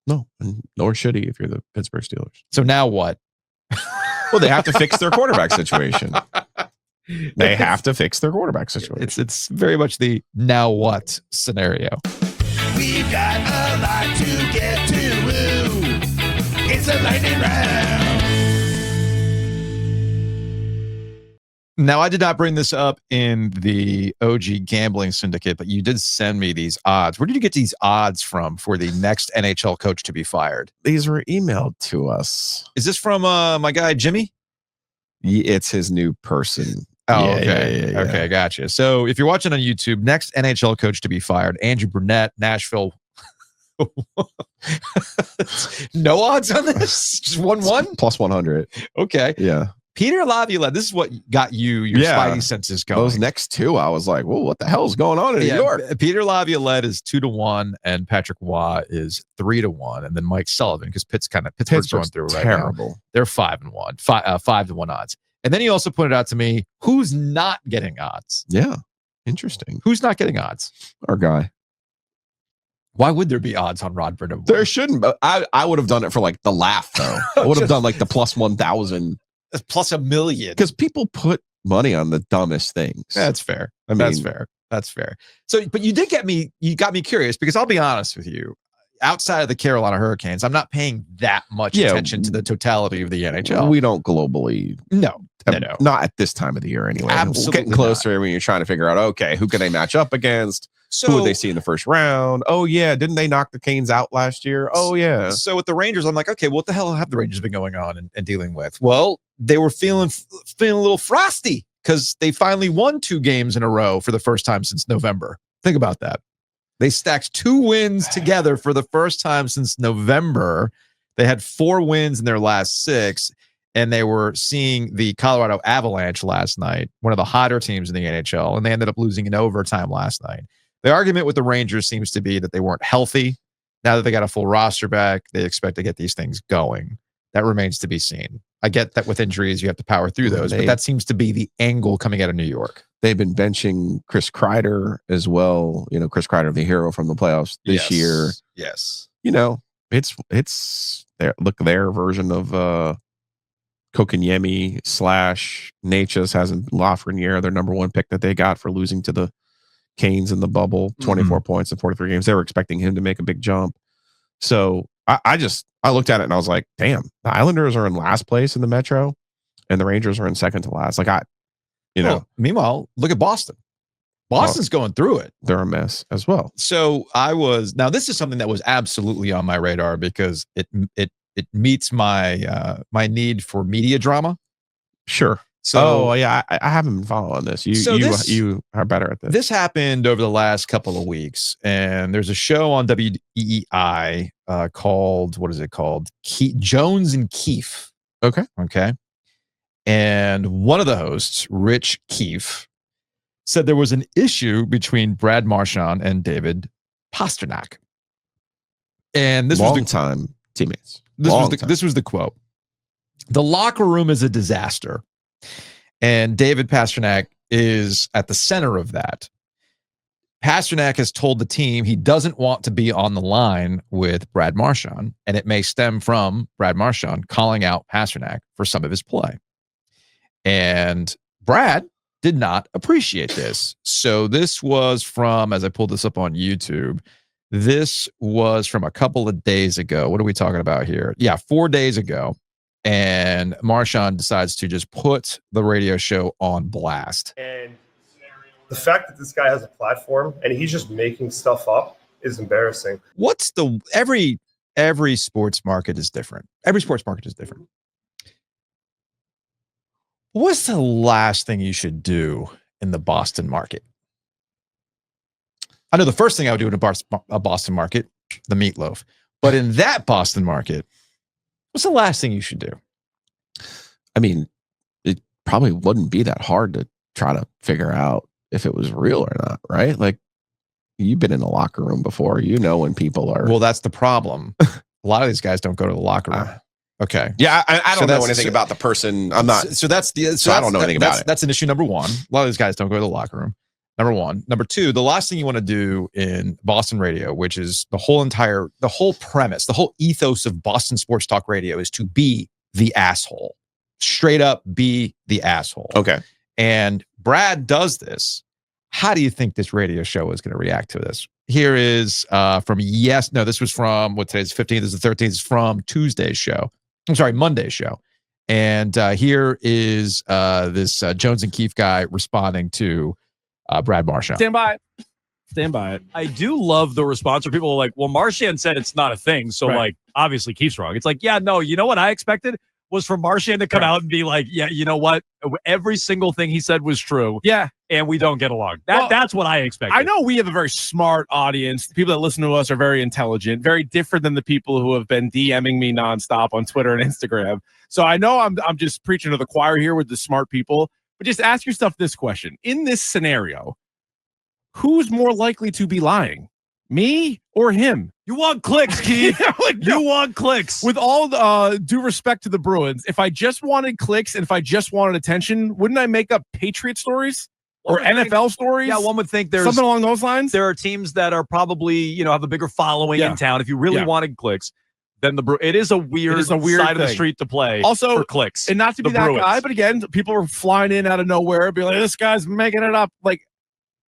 S2: No, and nor should he if you're the Pittsburgh Steelers.
S1: So now what?
S2: Well, they have to fix their quarterback situation. They have to fix their quarterback situation.
S1: It's very much the now what scenario.
S8: We've got a lot to get to. It's a lightning round.
S1: Now, I did not bring this up in the OG Gambling Syndicate, but you did send me these odds. Where did you get these odds from for the next NHL coach to be fired?
S2: These were emailed to us.
S1: Is this from my guy, Jimmy?
S2: It's his new person.
S1: Oh,
S2: Yeah,
S1: okay.
S2: yeah.
S1: Okay, gotcha. So if you're watching on YouTube, next NHL coach to be fired, Andrew Burnett, Nashville. No odds on this? Just 1-1?
S2: Plus 100.
S1: Okay.
S2: Yeah.
S1: Peter Laviolette, this is what got you your spidey senses going.
S2: Those next two, I was like, whoa, what the hell is going on in New York?
S1: Peter Laviolette is 2-1, and Patrick Waugh is 3-1, and then Mike Sullivan, because Pittsburgh's going through it right
S2: terrible.
S1: now. They're 5-1, 5-1 odds. And then he also pointed out to me who's not getting odds.
S2: Yeah. Interesting.
S1: Who's not getting odds?
S2: Our guy.
S1: Why would there be odds on Rod Brind'Amour?
S2: There shouldn't. But I would have done it for like the laugh, though. I would have done like the plus 1,000.
S1: Plus $1 million.
S2: Because people put money on the dumbest things.
S1: That's fair.
S2: I mean,
S1: That's fair. So, but you got me curious, because I'll be honest with you. Outside of the Carolina Hurricanes, I'm not paying that much attention to the totality of the NHL.
S2: We don't globally.
S1: No.
S2: Not at this time of the year anyway.
S1: Absolutely
S2: We're getting closer when you're trying to figure out, okay, who can they match up against? Who would they see in the first round? Oh, yeah. Didn't they knock the Canes out last year? Oh, yeah.
S1: So with the Rangers, I'm like, okay, what the hell have the Rangers been going on and dealing with? Well, they were feeling a little frosty because they finally won 2 games in a row for the first time since November. Think about that. They stacked 2 wins together for the first time since November. They had 4 wins in their last 6, and they were seeing the Colorado Avalanche last night, one of the hotter teams in the NHL, and they ended up losing in overtime last night. The argument with the Rangers seems to be that they weren't healthy. Now that they got a full roster back, they expect to get these things going. That remains to be seen. I get that with injuries, you have to power through those, but that seems to be the angle coming out of New York.
S2: They've been benching Chris Kreider as well. You know, Chris Kreider, the hero from the playoffs this year.
S1: Yes.
S2: You know, it's their version of Kokanyemi / Natchez hasn't Lafreniere, their number 1 pick that they got for losing to the Canes in the bubble, 24 points in 43 games. They were expecting him to make a big jump. So I looked at it and I was like, damn, the Islanders are in last place in the Metro and the Rangers are in second to last. Like
S1: meanwhile, look at Boston. Boston's going through it.
S2: They're a mess as well.
S1: So now this is something that was absolutely on my radar because it meets my my need for media drama.
S2: Sure. So, I haven't been following this. You are better at this.
S1: This happened over the last couple of weeks, and there's a show on WEEI called, what is it called? Jones and Keefe.
S2: Okay.
S1: And one of the hosts, Rich Keefe, said there was an issue between Brad Marchand and David Pastrnak. And this was
S2: long-time teammates.
S1: This was the quote. The locker room is a disaster. And David Pastrnak is at the center of that. Pastrnak has told the team he doesn't want to be on the line with Brad Marchand, and it may stem from Brad Marchand calling out Pastrnak for some of his play. And Brad did not appreciate this. So this was from, as I pulled this up on YouTube, this was from a couple of days ago. What are we talking about here? Yeah, 4 days ago. And Marchand decides to just put the radio show on blast.
S9: And the fact that this guy has a platform and he's just making stuff up is embarrassing.
S1: Every sports market is different. Every sports market is different. What's the last thing you should do in the Boston market? I know the first thing I would do in a Boston market, the meatloaf. But in that Boston market, what's the last thing you should do?
S2: I mean, it probably wouldn't be that hard to try to figure out if it was real or not, right? Like, you've been in the locker room before. You know when people are.
S1: Well, that's the problem. A lot of these guys don't go to the locker room. Okay.
S2: Yeah, I don't know anything about the person. I'm not.
S1: So that's the.
S2: So I don't know anything about it.
S1: That's an issue number one. A lot of these guys don't go to the locker room. Number one. Number two, the last thing you want to do in Boston radio, which is the whole premise, the whole ethos of Boston sports talk radio, is to be the asshole. Straight up be the asshole.
S2: Okay.
S1: And Brad does this. How do you think this radio show is going to react to this? Here is this was from today's 15th, this is the 13th, is from Tuesday's show. I'm sorry, Monday's show. And here is this Jones and Keefe guy responding to Brad Marchand.
S10: Stand by it. I do love the response where people are like, well, Marchand said it's not a thing. So like, obviously Keefe's wrong. It's like, yeah, no, you know what I expected was for Marchand to come out and be like, yeah, you know what? Every single thing he said was true.
S11: Yeah.
S10: And we don't get along. That's what I expected.
S11: I know we have a very smart audience. The people that listen to us are very intelligent, very different than the people who have been DMing me nonstop on Twitter and Instagram. So I know I'm just preaching to the choir here with the smart people, but just ask yourself this question. In this scenario, who's more likely to be lying? Me or him?
S10: You want clicks, Keith. You want clicks.
S11: With all due respect to the Bruins, if I just wanted clicks and if I just wanted attention, wouldn't I make up Patriot stories or NFL stories?
S10: Yeah, one would think there's
S11: something along those lines.
S10: There are teams that are probably, have a bigger following in town. If you really wanted clicks, then it is a weird side
S11: thing
S10: of the street to play.
S11: Also,
S10: for clicks.
S11: And not to be that guy, but again, people are flying in out of nowhere, be like, this guy's making it up. Like,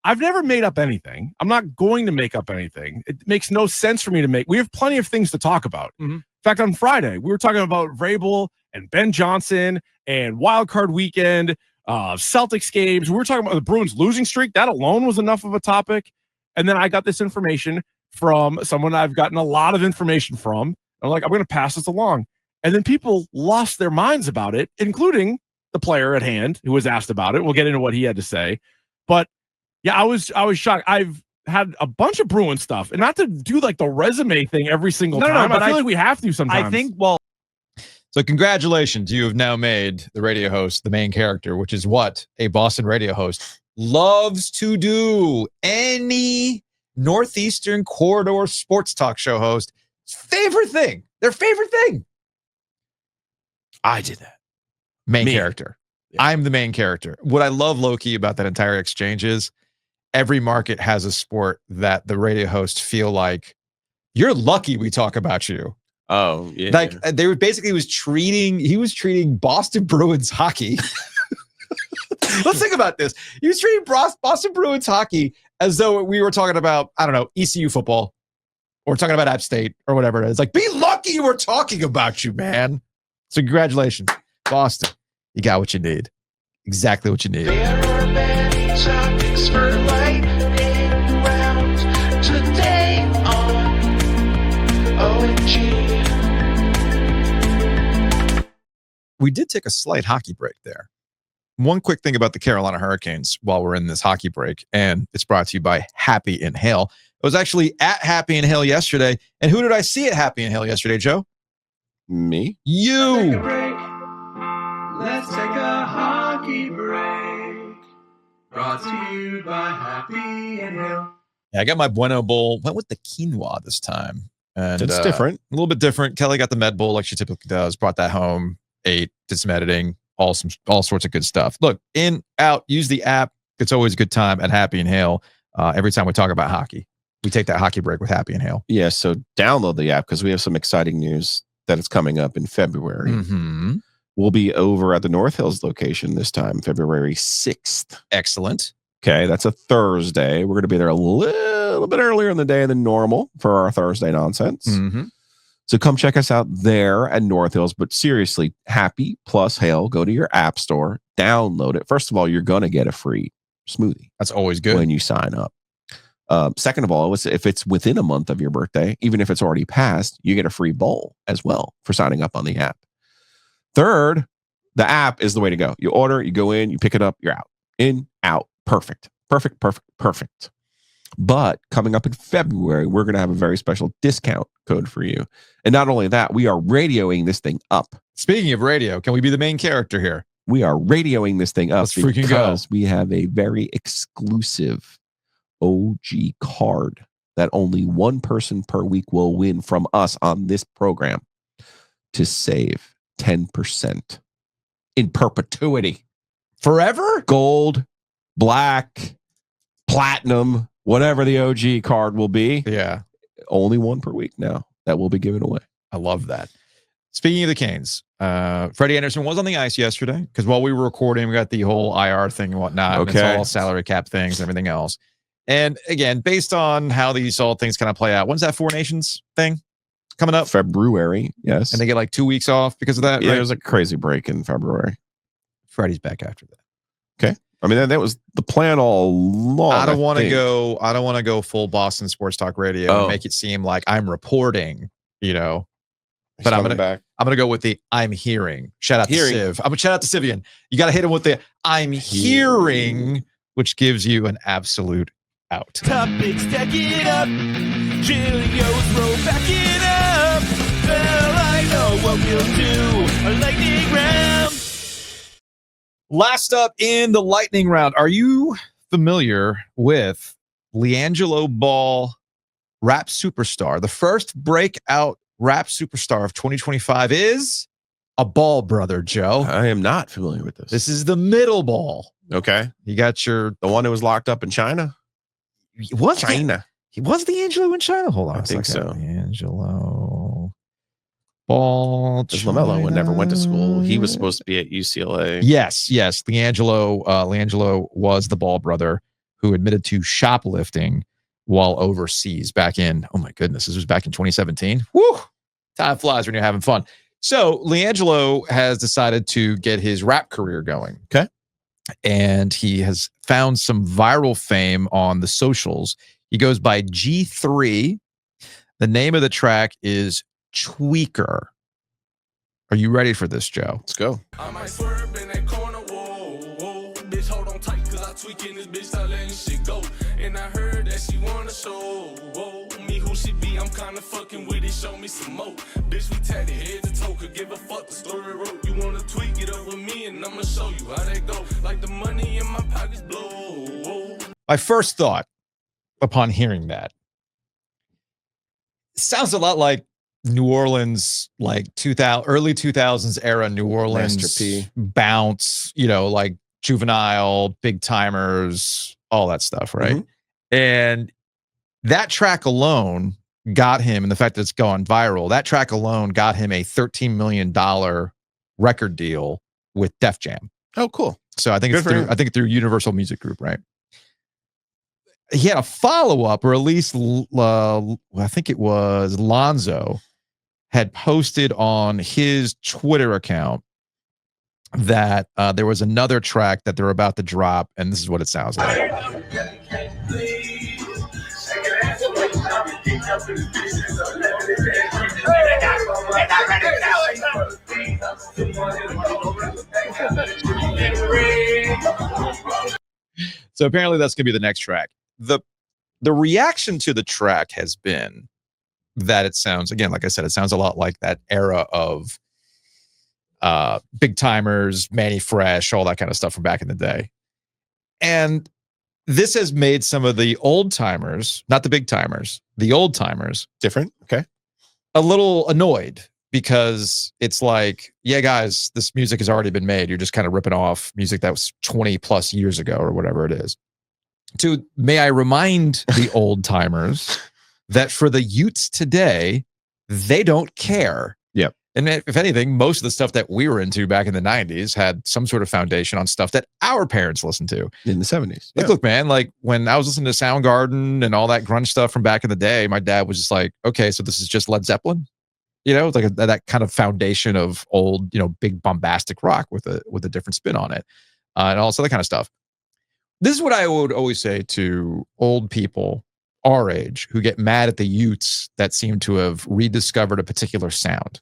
S11: I've never made up anything. I'm not going to make up anything. It makes no sense for me to make. We have plenty of things to talk about.
S10: Mm-hmm.
S11: In fact, on Friday, we were talking about Vrabel and Ben Johnson and wild card weekend, Celtics games. We were talking about the Bruins losing streak. That alone was enough of a topic. And then I got this information from someone I've gotten a lot of information from. I'm like, I'm going to pass this along. And then people lost their minds about it, including the player at hand who was asked about it. We'll get into what he had to say. But yeah, I was shocked. I've had a bunch of Bruin stuff, and not to do like the resume thing every single time. But I feel like we have to sometimes.
S10: I think,
S1: so congratulations. You have now made the radio host the main character, which is what a Boston radio host loves to do. Any Northeastern Corridor sports talk show host, favorite thing, their favorite thing.
S2: I did that.
S1: Main character. Yeah. I'm the main character. What I love, low-key, about that entire exchange is every market has a sport that the radio hosts feel like, you're lucky we talk about you.
S2: Oh, yeah.
S1: Like they were basically he was treating Boston Bruins hockey. Let's think about this. He was treating Boston Bruins hockey as though we were talking about, I don't know, ECU football or talking about App State or whatever it is. Like, be lucky we're talking about you, man. So congratulations, Boston. You got what you need. Exactly what you need.
S8: There are many topics for lightning round today on OMG.
S1: We did take a slight hockey break there. One quick thing about the Carolina Hurricanes while we're in this hockey break, and it's brought to you by Happy and Hale. I was actually at Happy and Hale yesterday, and who did I see at Happy and Hale yesterday, Joe?
S2: Me?
S1: You.
S8: Let's take a hockey break. Brought to you by Happy and Hale.
S1: Yeah, I got my Bueno Bowl. Went with the quinoa this time. And
S2: it's different.
S1: A little bit different. Kelly got the Med Bowl like she typically does. Brought that home, ate, did some editing, all sorts of good stuff. Look, in, out, use the app. It's always a good time at Happy and Hale. Every time we talk about hockey, we take that hockey break with Happy and Hale.
S2: Yeah, so download the app because we have some exciting news that is coming up in February.
S1: Mm-hmm.
S2: We'll be over at the North Hills location this time, February 6th.
S1: Excellent.
S2: Okay, that's a Thursday. We're going to be there a little bit earlier in the day than normal for our Thursday nonsense.
S1: Mm-hmm.
S2: So come check us out there at North Hills. But seriously, Happy plus Hale, go to your app store, download it. First of all, you're going to get a free smoothie.
S1: That's always good
S2: when you sign up. Second of all, if it's within a month of your birthday, even if it's already passed, you get a free bowl as well for signing up on the app. Third, the app is the way to go. You order, you go in, you pick it up, you're out. In, out. Perfect. But coming up in February, we're going to have a very special discount code for you. And not only that, we are radioing this thing up.
S1: Speaking of radio, can we be the main character here?
S2: We are radioing this thing up
S1: Let's freaking go.
S2: because we have a very exclusive OG card that only one person per week will win from us on this program to save 10% in perpetuity.
S1: Forever?
S2: Gold, black, platinum, whatever the OG card will be.
S1: Yeah.
S2: Only one per week now that will be given away.
S1: I love that. Speaking of the Canes, Freddie Anderson was on the ice yesterday because while we were recording, we got the whole IR thing and whatnot.
S2: Okay.
S1: It's all salary cap things and everything else. And again, based on how these all things kind of play out, when's that Four Nations thing coming up?
S2: February, yes.
S1: And they get like 2 weeks off because of that?
S2: Yeah,
S1: right?
S2: there's a crazy break in February.
S1: Freddie's back after that.
S2: Okay. I mean, that was the plan all along.
S1: I don't want to go full Boston Sports Talk Radio and make it seem like I'm reporting, but I'm gonna go with the I'm hearing. Shout out to Civ. I'm gonna shout out to Civian. You gotta hit him with the I'm hearing, which gives you an absolute out.
S8: Topic, stack it up. Giglio's roll back it up. Well, I know what we'll do. A lightning round.
S1: Last up in the lightning round, are you familiar with LiAngelo Ball, rap superstar? The first breakout rap superstar of 2025 is a Ball brother, Joe.
S2: I am not familiar with this.
S1: This is the middle Ball.
S2: Okay.
S1: You got
S2: the one who was locked up in China?
S1: Was
S2: China.
S1: Was LiAngelo in China? Hold on.
S2: I think so.
S1: LiAngelo Ball.
S2: Because LaMelo never went to school. He was supposed to be at UCLA.
S1: Yes. LiAngelo was the Ball brother who admitted to shoplifting while overseas back in, oh my goodness, this was back in 2017. Woo! Time flies when you're having fun. So LiAngelo has decided to get his rap career going.
S2: Okay.
S1: And he has found some viral fame on the socials. He goes by G3. The name of the track is Tweaker. Are you ready for this, Joe?
S2: Let's go.
S8: I might swerve in that corner, whoa. Bitch, hold on tight, cause I tweaking this bitch, start letting shit go. And I heard that she wanna show me who she be. I'm kinda fucking with it, show me some more. Bitch, we tatted head to toe, could give a fuck the story wrote. You wanna tweak it over me, and I'ma show you how that go. Like the money in my pockets blow.
S1: My first thought upon hearing that, sounds a lot like New Orleans, like early 2000s era New Orleans
S2: Master P.
S1: bounce, like Juvenile, Big Timers, all that stuff, right?
S2: Mm-hmm.
S1: And that track alone got him, and the fact that it's gone viral, that track alone got him a $13 million record deal with Def Jam.
S2: Oh, cool.
S1: So I think it's through Universal Music Group, right? He had a follow-up, or at least I think it was Lonzo had posted on his Twitter account that there was another track that they're about to drop, and this is what it sounds like. So apparently that's going to be the next track. The reaction to the track has been that it sounds, again, like I said, it sounds a lot like that era of Big Timers, Manny Fresh, all that kind of stuff from back in the day. And this has made some of the old timers, not the big timers, the old timers,
S2: different. Okay.
S1: A little annoyed because it's like, yeah, guys, this music has already been made. You're just kind of ripping off music that was 20 plus years ago or whatever it is. May I remind the old timers that for the youths today, they don't care.
S2: Yep.
S1: And if anything, most of the stuff that we were into back in the 90s had some sort of foundation on stuff that our parents listened to.
S2: In the 70s.
S1: Like, look, man, like when I was listening to Soundgarden and all that grunge stuff from back in the day, my dad was just like, okay, so this is just Led Zeppelin? It's like that kind of foundation of old, big bombastic rock with a different spin on it. And all this other kind of stuff. This is what I would always say to old people our age who get mad at the youths that seem to have rediscovered a particular sound.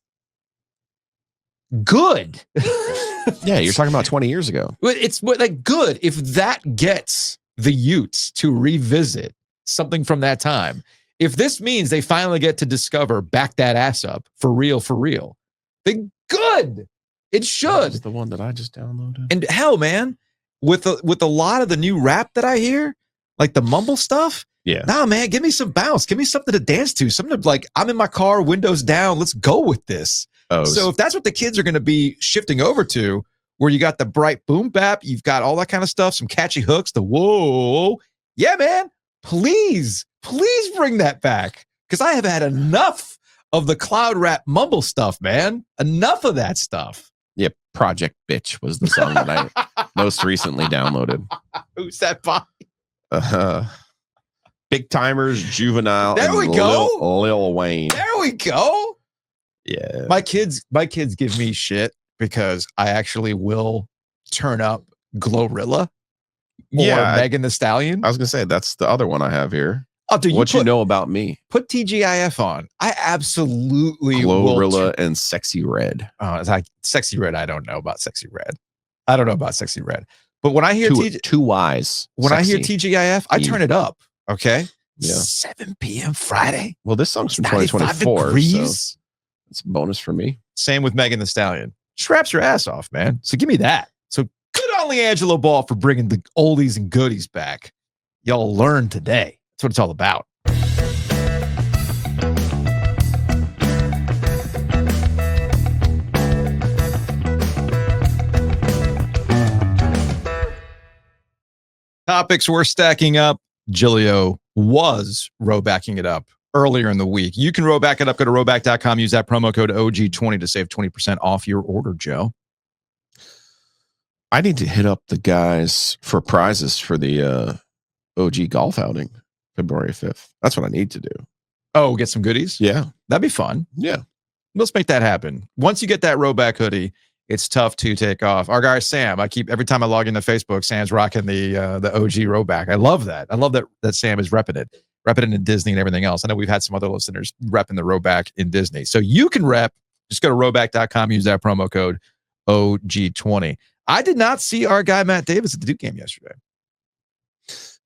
S1: Good.
S2: Yeah, you're talking about 20 years ago.
S1: It's like good if that gets the youths to revisit something from that time. If this means they finally get to discover Back That Ass Up for real, then good. It should.
S2: That's the one that I just downloaded.
S1: And hell, man, with a lot of the new rap that I hear, like the mumble stuff, nah, man, give me some bounce. Give me something to dance to. Something like, I'm in my car, windows down. Let's go with this. So if that's what the kids are going to be shifting over to, where you got the bright boom bap, you've got all that kind of stuff, some catchy hooks, the whoa. Yeah, man, please bring that back. Because I have had enough of the cloud rap mumble stuff, man. Enough of that stuff.
S2: Yeah, Project Bitch was the song that I most recently downloaded.
S1: Who's that by?
S2: Big Timers, Juvenile,
S1: there
S2: and
S1: we go.
S2: Lil Wayne.
S1: There we go.
S2: Yeah.
S1: My kids give me shit because I actually will turn up Glorilla or Megan Thee Stallion.
S2: I was gonna say that's the other one I have here.
S1: Oh, dude,
S2: what you know about me?
S1: Put TGIF on. I absolutely
S2: Glorilla and Sexy Red.
S1: Oh, it's like Sexy Red. I don't know about Sexy Red. But when I hear
S2: two Y's,
S1: when I hear TGIF, I turn it up. Okay.
S2: Yeah.
S1: 7 p.m. Friday.
S2: Well, this song's from 2024. So it's a bonus for me.
S1: Same with Megan Thee Stallion. Straps your ass off, man. So give me that. So good on LiAngelo Ball for bringing the oldies and goodies back. Y'all learn today. That's what it's all about. Topics we're stacking up. Giglio was row-backing it up earlier in the week. You can row-back it up. Go to rowback.com. Use that promo code OG20 to save 20% off your order, Joe.
S2: I need to hit up the guys for prizes for the OG golf outing, February 5th. That's what I need to do.
S1: Oh, get some goodies?
S2: Yeah.
S1: That'd be fun.
S2: Yeah.
S1: Let's make that happen. Once you get that rowback hoodie, it's tough to take off. Our guy Sam, every time I log into Facebook, Sam's rocking the OG rowback. I love that. I love that Sam is repping it in Disney and everything else. I know we've had some other listeners repping the rowback in Disney. So you can rep. Just go to rowback.com, use that promo code OG20. I did not see our guy Matt Davis at the Duke game yesterday.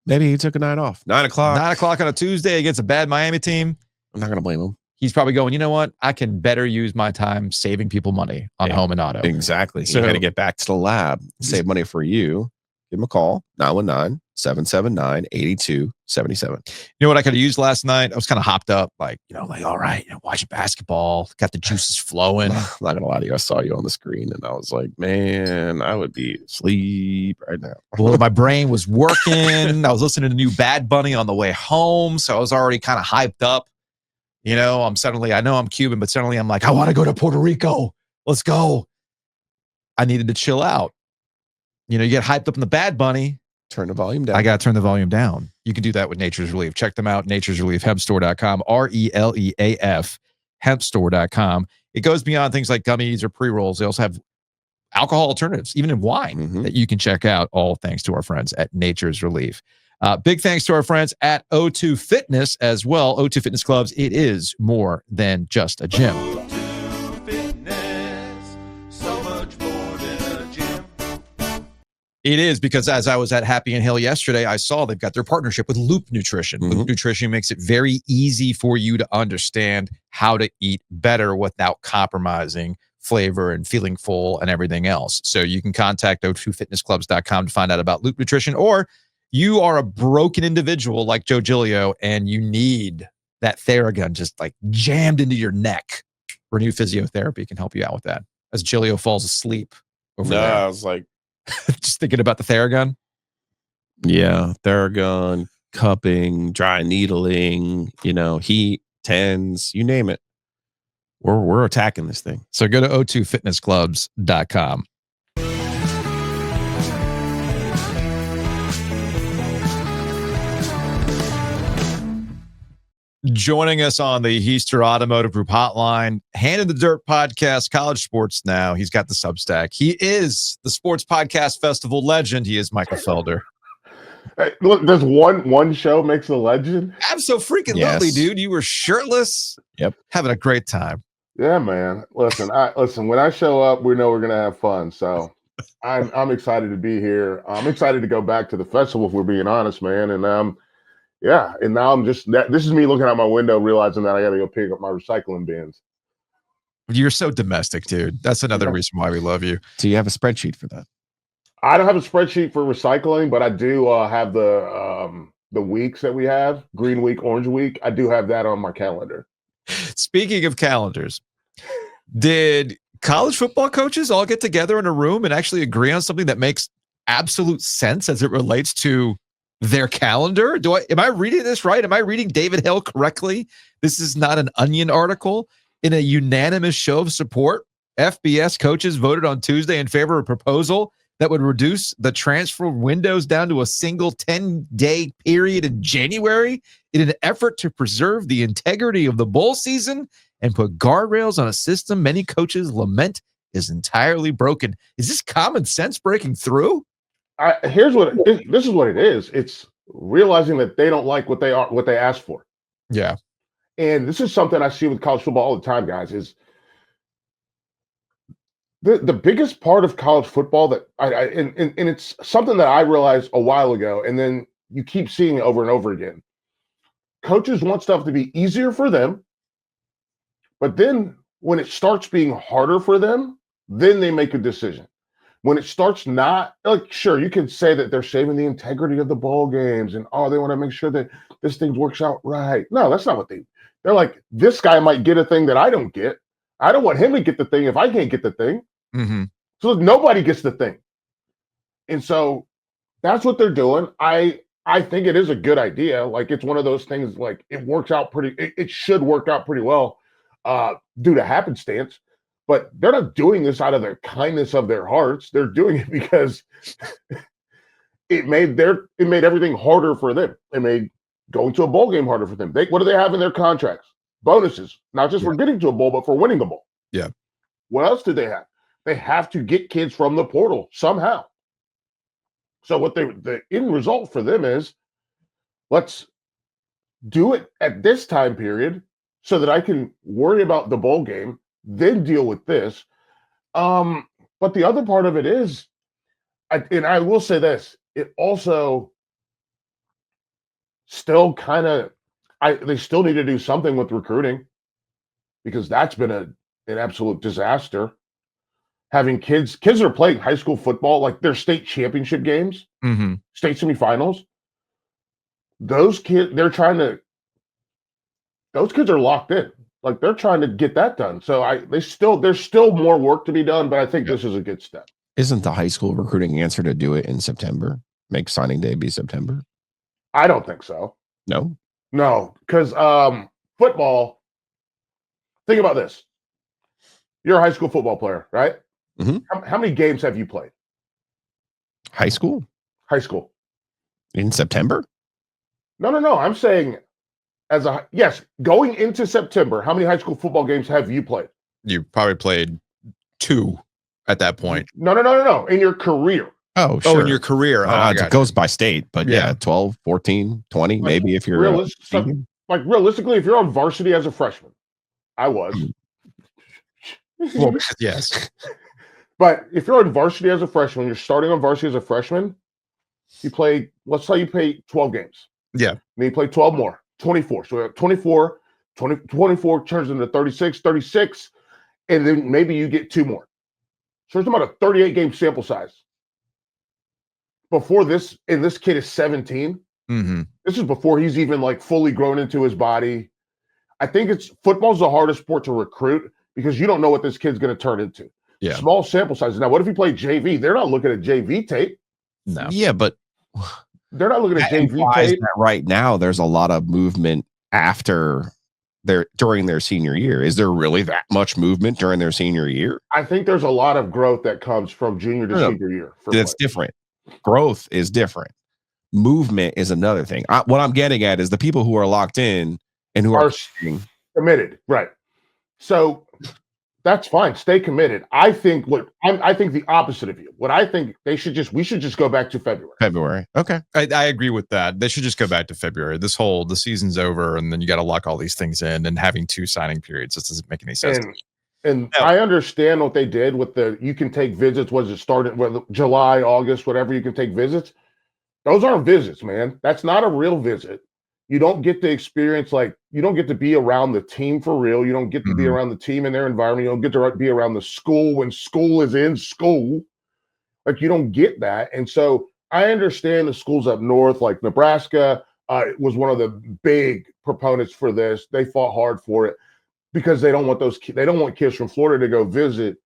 S2: Maybe he took a night off. 9 o'clock.
S1: 9 o'clock on a Tuesday against a bad Miami team.
S2: I'm not going to blame him.
S1: He's probably going, you know what? I can better use my time saving people money on home and auto.
S2: Exactly.
S1: So
S2: you got to get back to the lab, save money for you. Give him a call, 919-779-8277.
S1: You know what I could have used last night? I was kind of hopped up, all right, watching basketball, got the juices flowing.
S2: I'm not going to lie to you. I saw you on the screen and I was like, man, I would be asleep right now.
S1: Well, my brain was working. I was listening to new Bad Bunny on the way home. So I was already kind of hyped up. I know I'm Cuban, but suddenly I'm like, I want to go to Puerto Rico. Let's go. I needed to chill out. You get hyped up in the Bad Bunny.
S2: Turn the volume down.
S1: I got to turn the volume down. You can do that with Nature's Relief. Check them out, Nature's Relief, hempstore.com, RELEAF, hempstore.com. It goes beyond things like gummies or pre-rolls. They also have alcohol alternatives, even in wine, that you can check out, all thanks to our friends at Nature's Relief. Big thanks to our friends at O2 Fitness as well. O2 Fitness Clubs, it is more than just a gym.
S8: O2 Fitness, so much more than a gym.
S1: It is, because as I was at Happy and Hill yesterday, I saw they've got their partnership with Loop Nutrition. Loop Nutrition makes it very easy for you to understand how to eat better without compromising flavor and feeling full and everything else. So you can contact o2fitnessclubs.com to find out about Loop Nutrition, or you are a broken individual like Joe Giglio and you need that Theragun just like jammed into your neck. Renew Physiotherapy can help you out with that. As Giglio falls asleep over there.
S2: I was like,
S1: just thinking about the Theragun.
S2: Yeah, Theragun, cupping, dry needling, heat, TENS, you name it. We're attacking this thing.
S1: So go to o2fitnessclubs.com. Joining us on the Heister Automotive Group hotline, Hand in the Dirt podcast, College Sports Now. He's got the Substack. He is the Sports Podcast Festival legend. He is Michael Felder.
S7: Hey, look, there's one show makes a legend.
S1: Absolutely, dude. You were shirtless.
S2: Yep.
S1: Having a great time.
S7: Yeah, man. Listen, when I show up, we know we're gonna have fun. So I'm excited to be here. I'm excited to go back to the festival, if we're being honest, man. And Yeah, and now I'm just this is me looking out my window, realizing that I got to go pick up my recycling bins.
S1: You're so domestic, dude. That's another reason why we love you.
S2: Do you have a spreadsheet for that?
S7: I don't have a spreadsheet for recycling, but I do have the weeks that we have, green week, orange week. I do have that on my calendar.
S1: Speaking of calendars, did college football coaches all get together in a room and actually agree on something that makes absolute sense as it relates to their calendar? Am I reading this right? Am I reading David Hill correctly? This is not an Onion article. In a unanimous show of support, FBS coaches voted on Tuesday in favor of a proposal that would reduce the transfer windows down to a single 10-day period in January in an effort to preserve the integrity of the bowl season and put guardrails on a system many coaches lament is entirely broken. Is this common sense breaking through?
S7: This is what it is. It's realizing that they don't like what they asked for.
S1: Yeah.
S7: And this is something I see with college football all the time, guys, is the biggest part of college football that and it's something that I realized a while ago, and then you keep seeing it over and over again. Coaches want stuff to be easier for them, but then when it starts being harder for them, then they make a decision. When it starts not, like, sure, you can say that they're saving the integrity of the bowl games and, they want to make sure that this thing works out right. No, that's not what they're like. This guy might get a thing that I don't get. I don't want him to get the thing if I can't get the thing.
S1: Mm-hmm.
S7: So nobody gets the thing. And so that's what they're doing. I think it is a good idea. Like, it's one of those things, like, it works out it should work out pretty well due to happenstance. But they're not doing this out of the kindness of their hearts. They're doing it because it made everything harder for them. It made going to a bowl game harder for them. What do they have in their contracts? Bonuses, not just for getting to a bowl, but for winning the bowl.
S1: Yeah.
S7: What else do they have? They have to get kids from the portal somehow. So what the end result for them is, let's do it at this time period so that I can worry about the bowl game, then deal with this. But the other part of it is, and I will say this, it also still kind of, they still need to do something with recruiting, because that's been an absolute disaster. Having kids that are playing high school football, like their state championship games, state semifinals, those kids are locked in. Like, they're trying to get that done. So there's still more work to be done, but I think this is a good step.
S2: Isn't the high school recruiting answer to do it in September? Make signing day be September?
S7: I don't think so.
S2: No,
S7: because football. Think about this: you're a high school football player, right?
S2: Mm-hmm.
S7: How many games have you played?
S2: High school
S7: In
S2: September?
S7: No. I'm saying, going into September, how many high school football games have you played?
S1: You probably played 2 at that point.
S7: No. In your career.
S2: Oh, sure.
S1: In your career.
S2: It goes by state, but yeah, 12, 14, 20, maybe if you're
S7: realistically, if you're on varsity as a freshman. I was.
S1: Well, yes.
S7: But if you're on varsity as a freshman, you're starting on varsity as a freshman, let's say you play 12 games.
S1: Yeah.
S7: Then you play 12 more, 24. So 24 turns into 36, and then maybe you get 2 more. So there's about a 38 game sample size. Before this, and this kid is 17.
S1: Mm-hmm.
S7: This is before he's even like fully grown into his body. I think football's the hardest sport to recruit because you don't know what this kid's going to turn into.
S1: Yeah.
S7: Small sample sizes. Now, what if you play JV? They're not looking at JV tape.
S1: No.
S2: Yeah, but
S7: they're not looking at JV
S2: implies
S7: tape.
S2: that right now there's a lot of movement during their senior year. Is there really that much movement during their senior year?
S7: I think there's a lot of growth that comes from junior to senior year.
S2: That's different. Growth is different. Movement is another thing. What I'm getting at is the people who are locked in and who are
S7: committed. Right. So that's fine. Stay committed. I think the opposite of you. What I think we should just go back to February.
S2: Okay.
S1: I agree with that. They should just go back to February. The season's over, and then you got to lock all these things in, and having 2 signing periods just doesn't make any sense to me.
S7: And I understand what they did with you can take visits. Was it started with July, August, whatever, you can take visits. Those aren't visits, man. That's not a real visit. You don't get to experience, like, you don't get to be around the team for real. You don't get to be around the team in their environment. You don't get to be around the school when school is in school. Like, you don't get that. And so I understand the schools up north, like Nebraska, was one of the big proponents for this. They fought hard for it because they don't want kids from Florida to go visit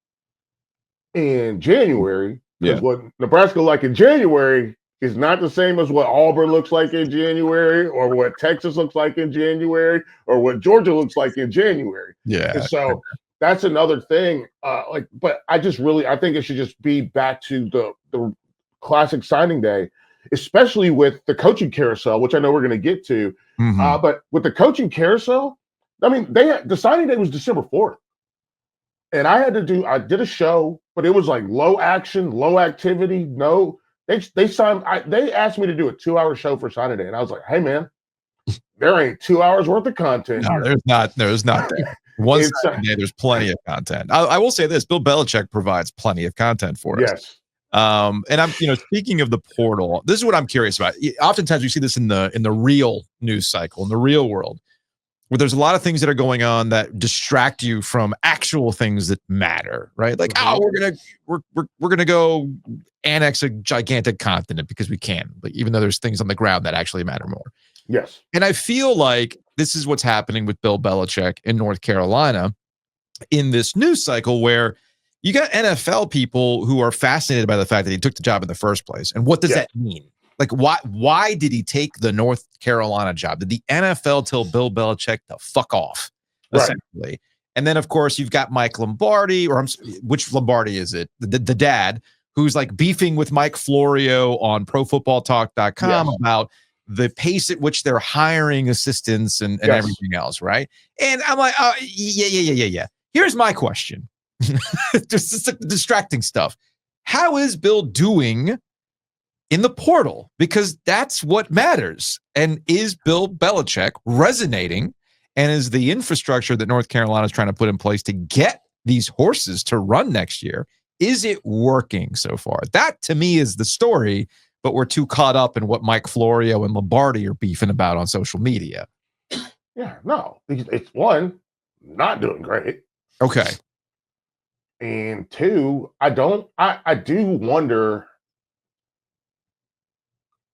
S7: in January. Because what Nebraska like in January is not the same as what Auburn looks like in January, or what Texas looks like in January, or what Georgia looks like in January.
S1: Yeah.
S7: And so that's another thing. But I think it should just be back to the classic signing day, especially with the coaching carousel, which I know we're going to get to. But with the coaching carousel, I mean, the signing day was December 4th. And I did a show, but it was like low action, low activity. No, they asked me to do a 2-hour show for signing day. And I was like, hey man, there ain't 2 hours worth of content.
S1: No,
S7: here.
S1: there's not there. One signing day, there's plenty of content. I will say this, Bill Belichick provides plenty of content for us.
S7: Yes.
S1: And I'm, speaking of the portal, this is what I'm curious about. Oftentimes we see this in the real news cycle, in the real world, where there's a lot of things that are going on that distract you from actual things that matter, right? Like, we're gonna go annex a gigantic continent because we can, but even though there's things on the ground that actually matter more.
S7: Yes.
S1: And I feel like this is what's happening with Bill Belichick in North Carolina in this news cycle, where you got NFL people who are fascinated by the fact that he took the job in the first place. And what does that mean? Like, why did he take the North Carolina job? Did the NFL tell Bill Belichick to fuck off, essentially? Right. And then, of course, you've got Mike Lombardi, which Lombardi is it? The dad, who's like beefing with Mike Florio on ProFootballTalk.com about the pace at which they're hiring assistants and everything else, right? And I'm like, yeah. Here's my question. Just distracting stuff. How is Bill doing in the portal? Because that's what matters. And is Bill Belichick resonating? And is the infrastructure that North Carolina is trying to put in place to get these horses to run next year, is it working so far? That, to me, is the story, but we're too caught up in what Mike Florio and Lombardi are beefing about on social media.
S7: Yeah, no. It's one, not doing great.
S1: Okay.
S7: And two, I do wonder.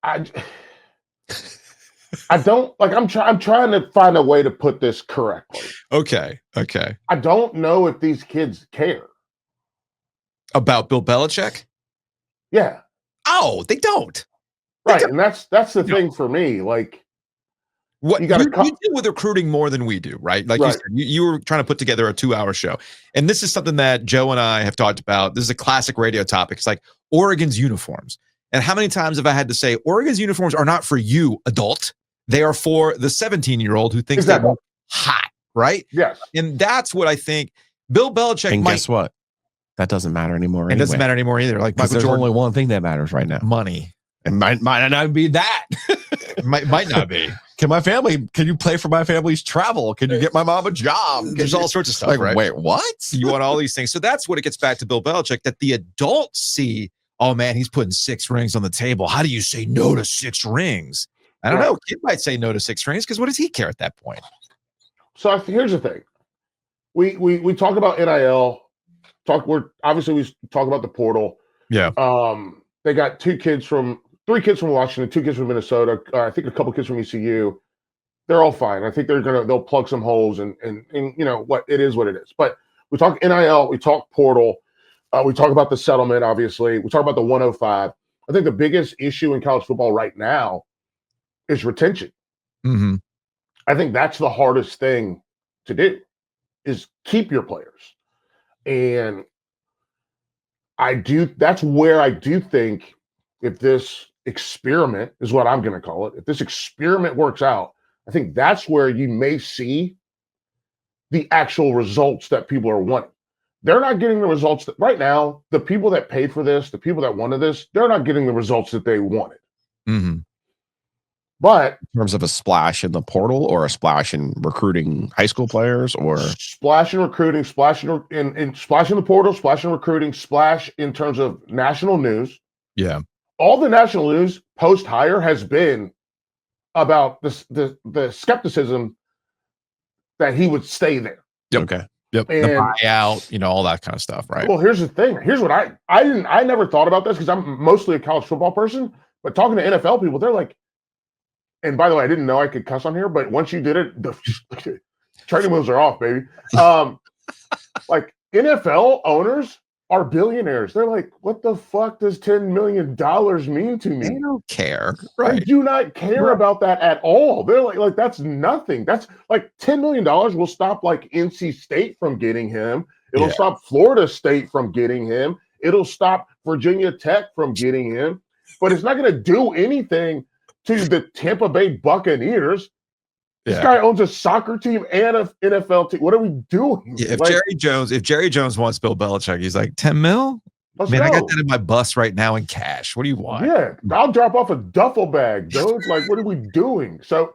S7: I don't like. I'm trying to find a way to put this correctly.
S1: Okay.
S7: I don't know if these kids care
S1: about Bill Belichick.
S7: Yeah.
S1: Oh, they don't.
S7: Right, and that's the thing for me. Like,
S1: what you deal with recruiting more than we do, right? Like you said, you were trying to put together a 2-hour show, and this is something that Joe and I have talked about. This is a classic radio topic. It's like Oregon's uniforms. And how many times have I had to say, Oregon's uniforms are not for you, adult. They are for the 17-year-old who thinks they're hot, right?
S7: Yes.
S1: And that's what I think Bill Belichick
S2: guess what? That doesn't matter anymore.
S1: It doesn't matter anymore either. Like,
S2: there's only one thing that matters right now.
S1: Money.
S2: It might not be that.
S1: might not be.
S2: Can you play for my family's travel? Can you get my mom a job?
S1: There's all sorts of stuff,
S2: like,
S1: right?
S2: Wait, what?
S1: You want all these things. So that's what it gets back to Bill Belichick, that the adults see, oh man, he's putting 6 rings on the table. How do you say no to 6 rings? I don't know. Kid might say no to 6 rings because what does he care at that point?
S7: So here's the thing. We talk about NIL. We talk about the portal.
S1: Yeah.
S7: They got 3 kids from Washington, 2 kids from Minnesota. I think a couple kids from ECU. They're all fine. I think they'll plug some holes and you know what it is. But we talk NIL, we talk portal, we talk about the settlement. Obviously, we talk about the 105. I think the biggest issue in college football right now is retention.
S1: Mm-hmm.
S7: I think that's the hardest thing to do, is keep your players. And that's where I do think, if this experiment is what I'm going to call it, if this experiment works out, I think that's where you may see the actual results that people are wanting. They're not getting the results that right now, the people that paid for this, the people that wanted this, they're not getting the results that they wanted.
S1: Mm-hmm.
S7: But
S2: in terms of a splash in the portal or a splash in recruiting high school players, or
S7: splash in recruiting, splash in the portal, splash in recruiting, splash in terms of national news.
S1: Yeah.
S7: All the national news post-hire has been about the skepticism that he would stay there.
S1: Yep.
S2: Okay.
S1: Yep.
S7: And-
S1: The buyout, all that kind of stuff, right?
S7: Well, here's the thing. Here's what I never thought about this because I'm mostly a college football person, but talking to NFL people, they're like, and by the way, I didn't know I could cuss on here, but once you did it, the training wheels are off, baby. Like NFL owners are billionaires. They're like, what the fuck does $10 million mean to me?
S1: They don't care,
S7: They
S1: right?
S7: do not care about that at all. They're like that's nothing. That's like $10 million will stop like NC State from getting him. It'll
S1: Yeah.
S7: stop Florida State from getting him. It'll stop Virginia Tech from getting him. But it's not going to do anything to the Tampa Bay Buccaneers. This
S1: Yeah.
S7: guy owns a soccer team and an NFL team. What are we doing?
S1: Yeah, if
S7: Like,
S1: Jerry Jones wants Bill Belichick, he's like 10 mil.
S7: let's
S1: Man, I
S7: go.
S1: got that in my bus right now in cash. What do you want?
S7: Yeah, I'll drop off a duffel bag, dude. Like, what are we doing? So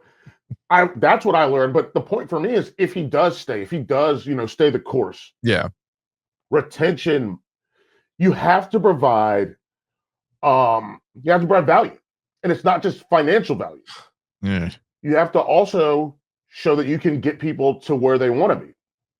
S7: that's what I learned. But the point for me is if he does stay, stay the course,
S1: Yeah.
S7: retention, you have to provide value. And it's not just financial value.
S1: Yeah.
S7: You have to also show that you can get people to where they want to be,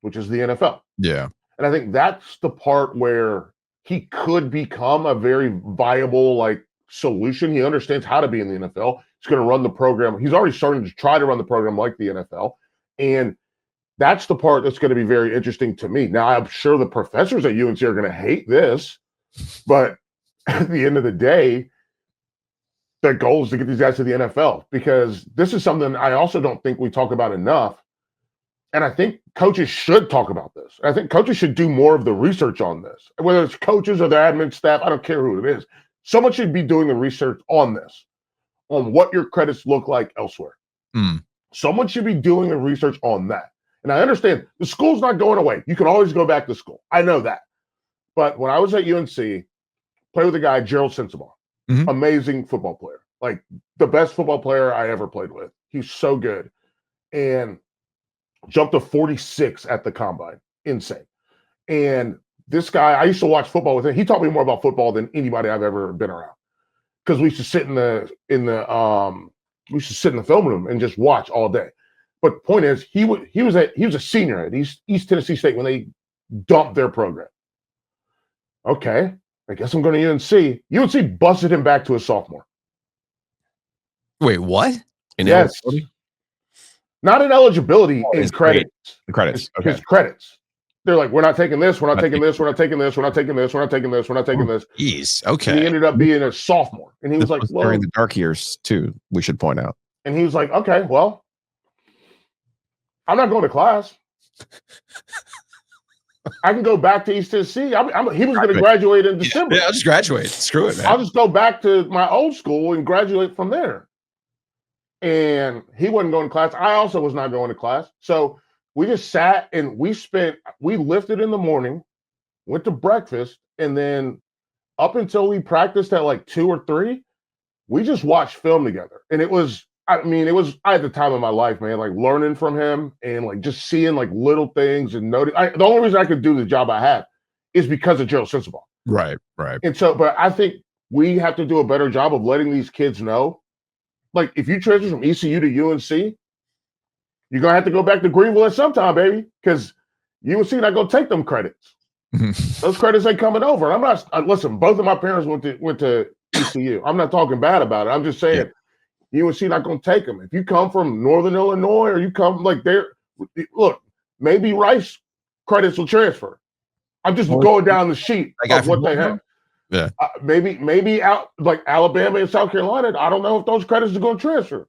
S7: which is the NFL.
S1: Yeah.
S7: And I think that's the part where he could become a very viable solution. He understands how to be in the NFL. He's going to run the program. He's already starting to try to run the program like the NFL. And that's the part that's going to be very interesting to me. Now, I'm sure the professors at UNC are going to hate this, but at the end of the day, the goal is to get these guys to the NFL, because this is something I also don't think we talk about enough. And I think coaches should talk about this. I think coaches should do more of the research on this, whether it's coaches or the admin staff. I don't care who it is. Someone should be doing the research on this, on what your credits look like elsewhere. Someone should be doing the research on that. And I understand the school's not going away. You can always go back to school. I know that. But when I was at UNC, played with a guy, Gerald Sensabaugh. Amazing football player, like the best football player I ever played with. He's so good. And jumped to 46 at the combine. Insane. And this guy, I used to watch football with him. He taught me more about football than anybody I've ever been around. Because we used to sit in the film room and just watch all day. But the point is, he was a senior at East Tennessee State when they dumped their program. Okay, I guess I'm going to UNC. UNC busted him back to a sophomore.
S1: Wait, what?
S7: Yes. Not in eligibility, in credits.
S2: The credits. Okay.
S7: His credits. They're like, we're not taking this, we're not taking this, we're not taking this, we're not taking this, we're not taking this, we're not taking this.
S1: Jeez.
S7: And
S1: Okay.
S7: he ended up being a sophomore. And he was like, well,
S2: During the dark years, too, we should point out.
S7: and he was like, okay, well, I'm not going to class. I can go back to East Tennessee. He was going to graduate in December.
S1: Yeah, I'll just graduate. Screw it, man.
S7: I'll just go back to my old school and graduate from there. And he wasn't going to class. I also was not going to class. So we just sat and we lifted in the morning, went to breakfast, and then up until we practiced at like 2 or 3, we just watched film together. And I had the time of my life, man, like learning from him and like just seeing like little things and noting. The only reason I could do the job I have is because of Gerald Sensabaugh.
S1: Right.
S7: And so, but I think we have to do a better job of letting these kids know, like if you transfer from ECU to UNC, you're going to have to go back to Greenville at some time, baby, because UNC not going to take them credits. Those credits ain't coming over. I'm not, listen, both of my parents went to ECU. I'm not talking bad about it. I'm just saying, UNC not going to take them. If you come from Northern Illinois or you come look, maybe Rice credits will transfer. I'm just going down the sheet of what they have.
S1: Yeah.
S7: Maybe out like Alabama and South Carolina. I don't know if those credits are going to transfer.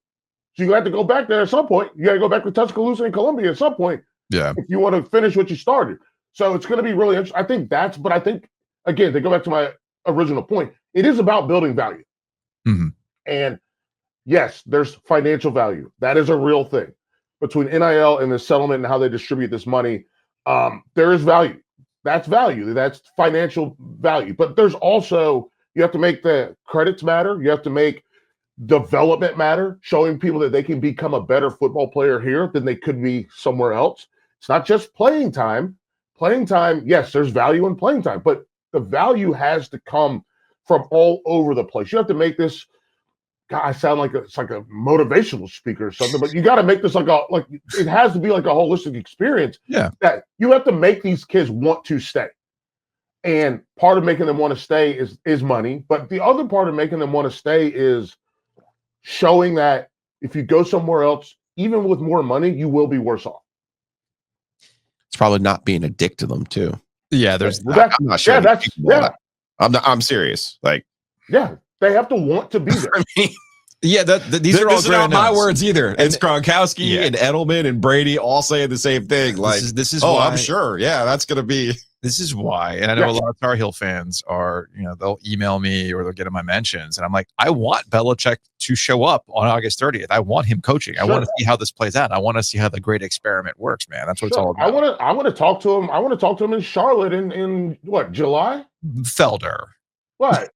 S7: So you have to go back there at some point. You got to go back to Tuscaloosa and Columbia at some point.
S1: Yeah.
S7: If you want to finish what you started. So it's going to be really interesting. I think, again, to go back to my original point, it is about building value. And yes, there's financial value. That is a real thing. Between NIL and the settlement and how they distribute this money, there is value. That's value. That's financial value. But there's also, you have to make the credits matter. You have to make development matter, showing people that they can become a better football player here than they could be somewhere else. It's not just playing time. Playing time, yes, there's value in playing time, but the value has to come from all over the place. You have to make this God, I sound like it's like a motivational speaker or something, but you got to make this like it has to be like a holistic experience.
S1: Yeah.
S7: That you have to make these kids want to stay. And part of making them want to stay is money. But the other part of making them want to stay is showing that if you go somewhere else, even with more money, you will be worse off.
S2: It's probably not being a dick to them too.
S1: Yeah, there's.
S2: I'm not sure.
S7: Yeah.
S2: I'm serious. Like,
S7: yeah, they have to want to be there.
S2: I mean,
S1: Yeah, these are all
S2: this not my
S1: notes.
S2: words either. It's Gronkowski and Edelman and Brady all saying the same thing. Like,
S1: this is
S2: oh,
S1: why,
S2: I'm sure. Yeah, that's gonna be.
S1: This is why, and I know a lot of Tar Heel fans are, they'll email me or they'll get in my mentions, and I'm like, I want Belichick to show up on August 30th. I want him coaching. I want to see how this plays out. I want to see how the great experiment works, man. That's what it's all about.
S7: I want to talk to him. I want to talk to him in Charlotte in what, July?
S1: Felder.
S7: What?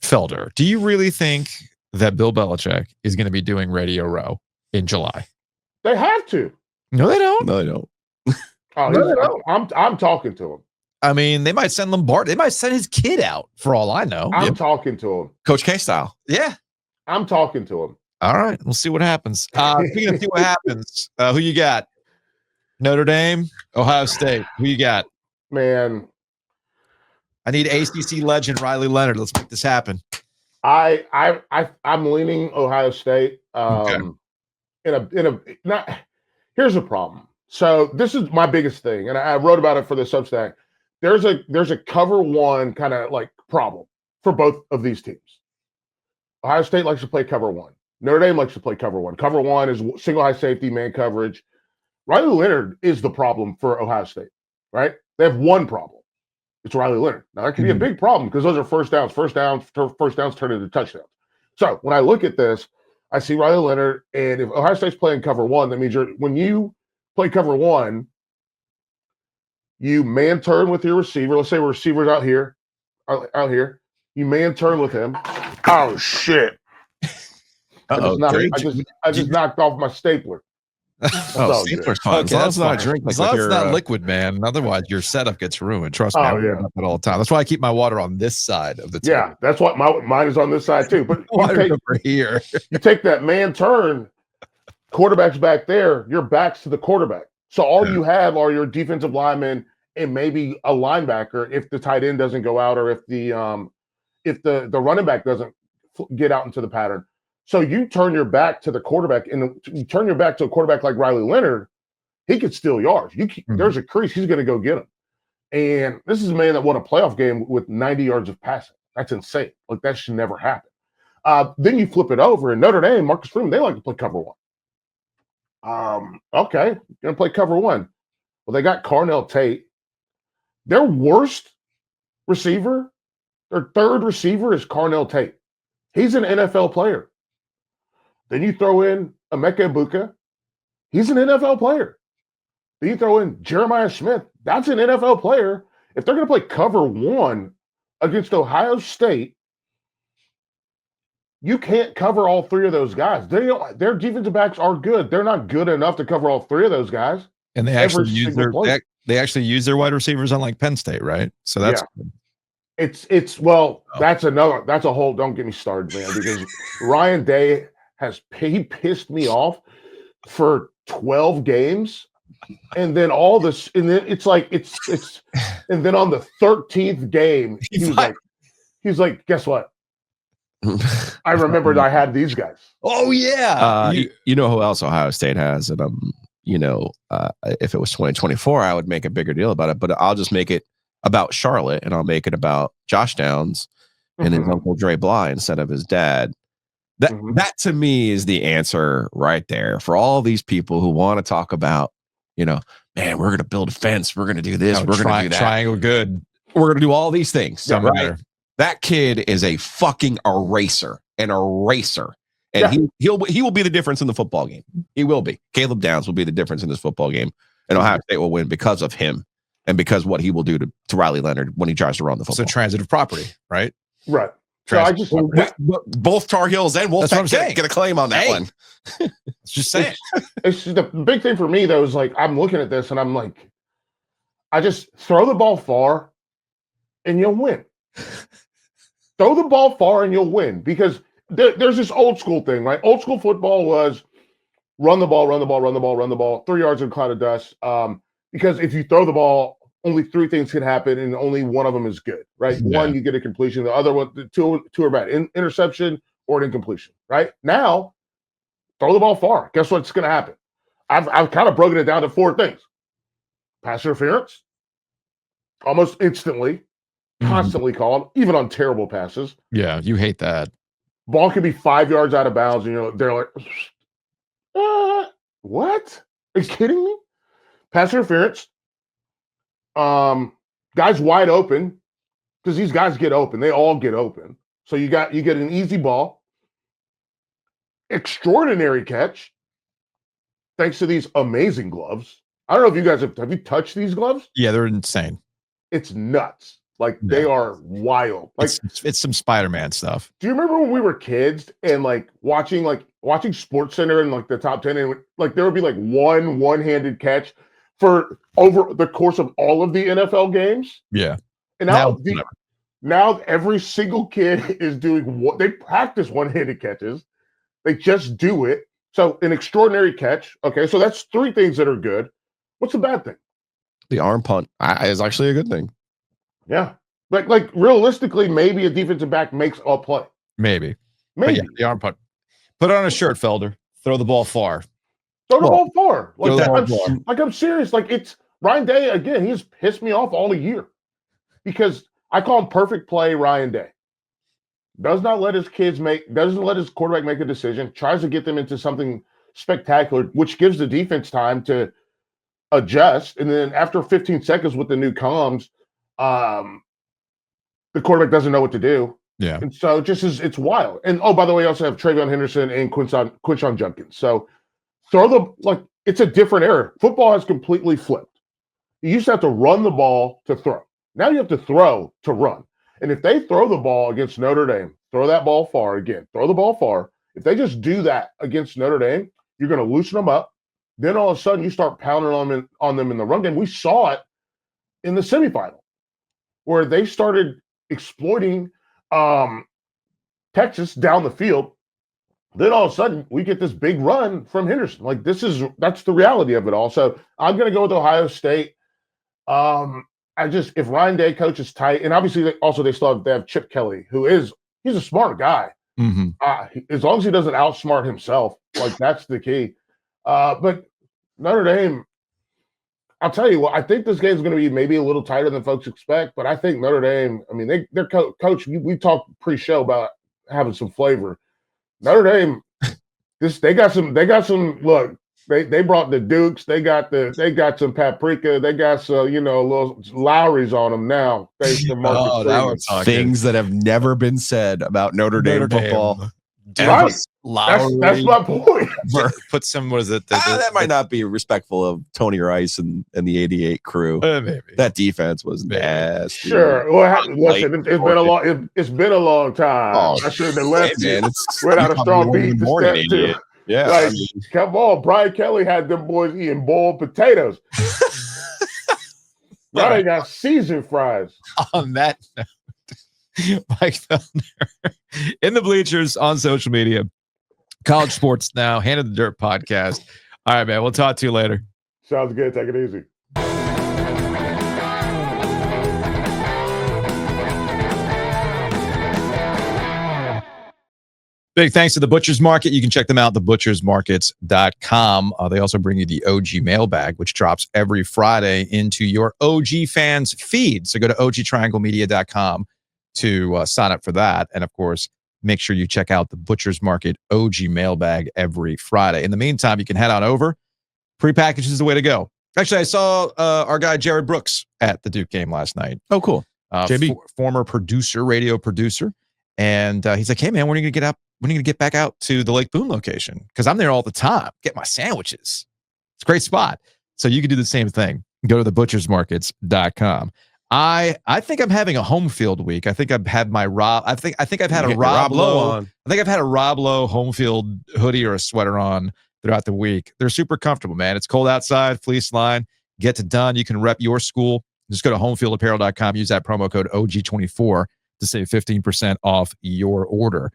S1: Felder. Do you really think that Bill Belichick is going to be doing Radio Row in July?
S7: They have to.
S1: No, they don't.
S2: No, they don't.
S7: I'm talking to him.
S1: I mean, they might send Lombardi. They might send his kid out for all I know.
S7: I'm talking to him.
S2: Coach K style.
S1: Yeah.
S7: I'm talking to him.
S1: All right. We'll see what happens. Speaking of see what happens, who you got? Notre Dame, Ohio State. Who you got?
S7: Man.
S1: I need ACC legend Riley Leonard. Let's make this happen.
S7: I'm leaning Ohio State. Here's a problem. So this is my biggest thing, and I wrote about it for the Substack. There's a cover one kind of like problem for both of these teams. Ohio State likes to play cover one. Notre Dame likes to play cover one. Cover one is single high safety, man coverage. Riley Leonard is the problem for Ohio State, right? They have one problem. It's Riley Leonard. Now, that could be a big problem because those are first downs. First downs turn into touchdowns. So when I look at this, I see Riley Leonard, and if Ohio State's playing cover one, that means when you play cover one, you man turn with your receiver. Let's say a receiver's out here. You man turn with him. Oh shit! I just knocked off my stapler.
S2: Stapler's fine. As long as it's not a drink.
S1: As long as it's not liquid, man. Otherwise, your setup gets ruined. Trust me. I do that all the time. That's why I keep my water on this side of the table.
S7: Yeah, that's what mine is on this side too. But
S1: over here.
S7: You take that man turn. Quarterback's back there. Your back's to the quarterback. So all you have are your defensive linemen and maybe a linebacker if the tight end doesn't go out or if the running back doesn't get out into the pattern. So you turn your back to the quarterback, and you turn your back to a quarterback like Riley Leonard, he could steal yards. There's a crease, he's going to go get him. And this is a man that won a playoff game with 90 yards of passing. That's insane. Like, that should never happen. Then you flip it over, and Notre Dame, Marcus Freeman, they like to play cover one. Okay, you're going to play cover one. Well, they got Carnell Tate. Their worst receiver, their third receiver is Carnell Tate. He's an NFL player. Then you throw in Emeka Egbuka. He's an NFL player. Then you throw in Jeremiah Smith. That's an NFL player. If they're going to play cover one against Ohio State, you can't cover all three of those guys. Their defensive backs are good. They're not good enough to cover all three of those guys.
S1: And they actually use their wide receivers unlike Penn State, right? So that's good.
S7: That's a whole, don't get me started, man, because Ryan Day he pissed me off for 12 games. And then all this, and then it's and then on the 13th game, he was like, guess what? I remembered I had these guys.
S1: Oh yeah.
S2: You know who else Ohio State has? And if it was 2024, I would make a bigger deal about it, but I'll just make it about Charlotte, and I'll make it about Josh Downs and his uncle Dre Bly instead of his dad. That to me is the answer right there for all these people who want to talk about, man, we're going to build a fence. We're going to do this. We're going to do that.
S1: Triangle good.
S2: We're going to do all these things.
S1: Yeah, right?
S2: That kid is a fucking eraser. And he will be the difference in the football game. He will be. Caleb Downs will be the difference in this football game. And Ohio State will win because of him and because what he will do to Riley Leonard when he tries to run the football.
S1: So transitive property, right?
S7: Right. So
S2: both Tar Heels and Wolfpack get a claim on that one.
S1: Just saying.
S7: It's the big thing for me, though, is like I'm looking at this and I'm like, I just throw the ball far and you'll win. Throw the ball far and you'll win, because there's this old school thing, right? Old school football was run the ball, run the ball, run the ball, run the ball, 3 yards in a cloud of dust. Because if you throw the ball, only 3 things can happen, and only one of them is good, right?
S1: Yeah.
S7: One, you get a completion. The other one, the two are bad. Interception or an incompletion, right? Now, throw the ball far. Guess what's going to happen? I've kind of broken it down to 4 things. Pass interference, almost instantly, constantly called, even on terrible passes.
S1: Yeah, you hate that.
S7: Ball could be 5 yards out of bounds, and they're like, what? Are you kidding me? Pass interference. Guys wide open, because these guys get open. They all get open. So you get an easy ball. Extraordinary catch. Thanks to these amazing gloves. I don't know if you guys have you touched these gloves?
S1: Yeah, they're insane.
S7: It's nuts. Like they are wild. Like
S1: it's some Spider-Man stuff.
S7: do you remember when we were kids and watching Sports Center and the top 10 and there would be one-handed catch for over the course of all of the NFL games?
S1: Yeah.
S7: And now every single kid is doing what they practice one-handed catches. They just do it. So an extraordinary catch. Okay, so that's 3 things that are good. What's the bad thing?
S2: The arm punt is actually a good thing.
S7: Yeah. Like realistically, maybe a defensive back makes a play.
S1: Maybe.
S7: Maybe.
S1: But yeah, the arm punt. Put it on a shirt, Felder. Throw the ball far.
S7: Throw the ball far.
S1: Throw the ball far.
S7: I'm serious. It's Ryan Day again. He's pissed me off all year because I call him perfect play Ryan Day. Doesn't let his quarterback make a decision, tries to get them into something spectacular, which gives the defense time to adjust. And then after 15 seconds with the new comms, the quarterback doesn't know what to do.
S1: Yeah.
S7: And so it's wild. And by the way, I also have Travion Henderson and Quinshon Judkins. So it's a different era. Football has completely flipped. You used to have to run the ball to throw. Now you have to throw to run. And if they throw the ball against Notre Dame, throw that ball far again, throw the ball far. If they just do that against Notre Dame, you're going to loosen them up. Then all of a sudden you start pounding on them in the run game. We saw it in the semifinal where they started exploiting Texas down the field. Then all of a sudden we get this big run from Henderson. That's the reality of it all. So I'm going to go with Ohio State. If Ryan Day coaches tight, and obviously they still have Chip Kelly, he's a smart guy.
S1: Mm-hmm.
S7: As long as he doesn't outsmart himself, that's the key. But Notre Dame, I'll tell you what, I think this game is going to be maybe a little tighter than folks expect, but I think Notre Dame, I mean, their coach, we talked pre-show about having some flavor. Notre Dame, they got some, look, they brought the Dukes, they got some paprika, they got some, little Lowry's on them now. Thanks to Marcus Freeman.
S2: Things that have never been said about Notre Dame football.
S7: Right. That's my point.
S1: Put some, what is it?
S2: That might not be respectful of Tony Rice and the 88 crew.
S1: Maybe.
S2: That defense was nasty.
S7: Sure. Well, listen, it's been a long time. I shouldn't have left you without a strong beat to step to.
S2: Yeah.
S7: Come on. Brian Kelly had them boys eating boiled potatoes. Now they got seasoned fries.
S1: On that note, Mike Felder in the bleachers on social media, College Sports Now, Hand of the Dirt podcast. All right, man. We'll talk to you later.
S7: Sounds good. Take it easy.
S1: Big thanks to the Butcher's Market. You can check them out, thebutchersmarkets.com. They also bring you the OG mailbag, which drops every Friday into your OG fans feed. So go to ogtrianglemedia.com to sign up for that. And of course, make sure you check out the Butcher's Market OG mailbag every Friday. In the meantime, you can head on over. Prepackaged is the way to go. Actually, I saw our guy Jared Brooks at the Duke game last night.
S2: Oh, cool. JB.
S1: Former producer, radio producer. And he's like, hey, man, when are you going to get up? When are you going to get back out to the Lake Boone location? Because I'm there all the time. Get my sandwiches. It's a great spot. So you can do the same thing. Go to thebutchersmarkets.com. I think I'm having a home field week. I think I've had my Rob. I think I've had a Rob Lowe on. I think I've had a Rob Lowe home field hoodie or a sweater on throughout the week. They're super comfortable, man. It's cold outside, fleece line. Get to done. You can rep your school. Just go to homefieldapparel.com. Use that promo code OG24 to save 15% off your order.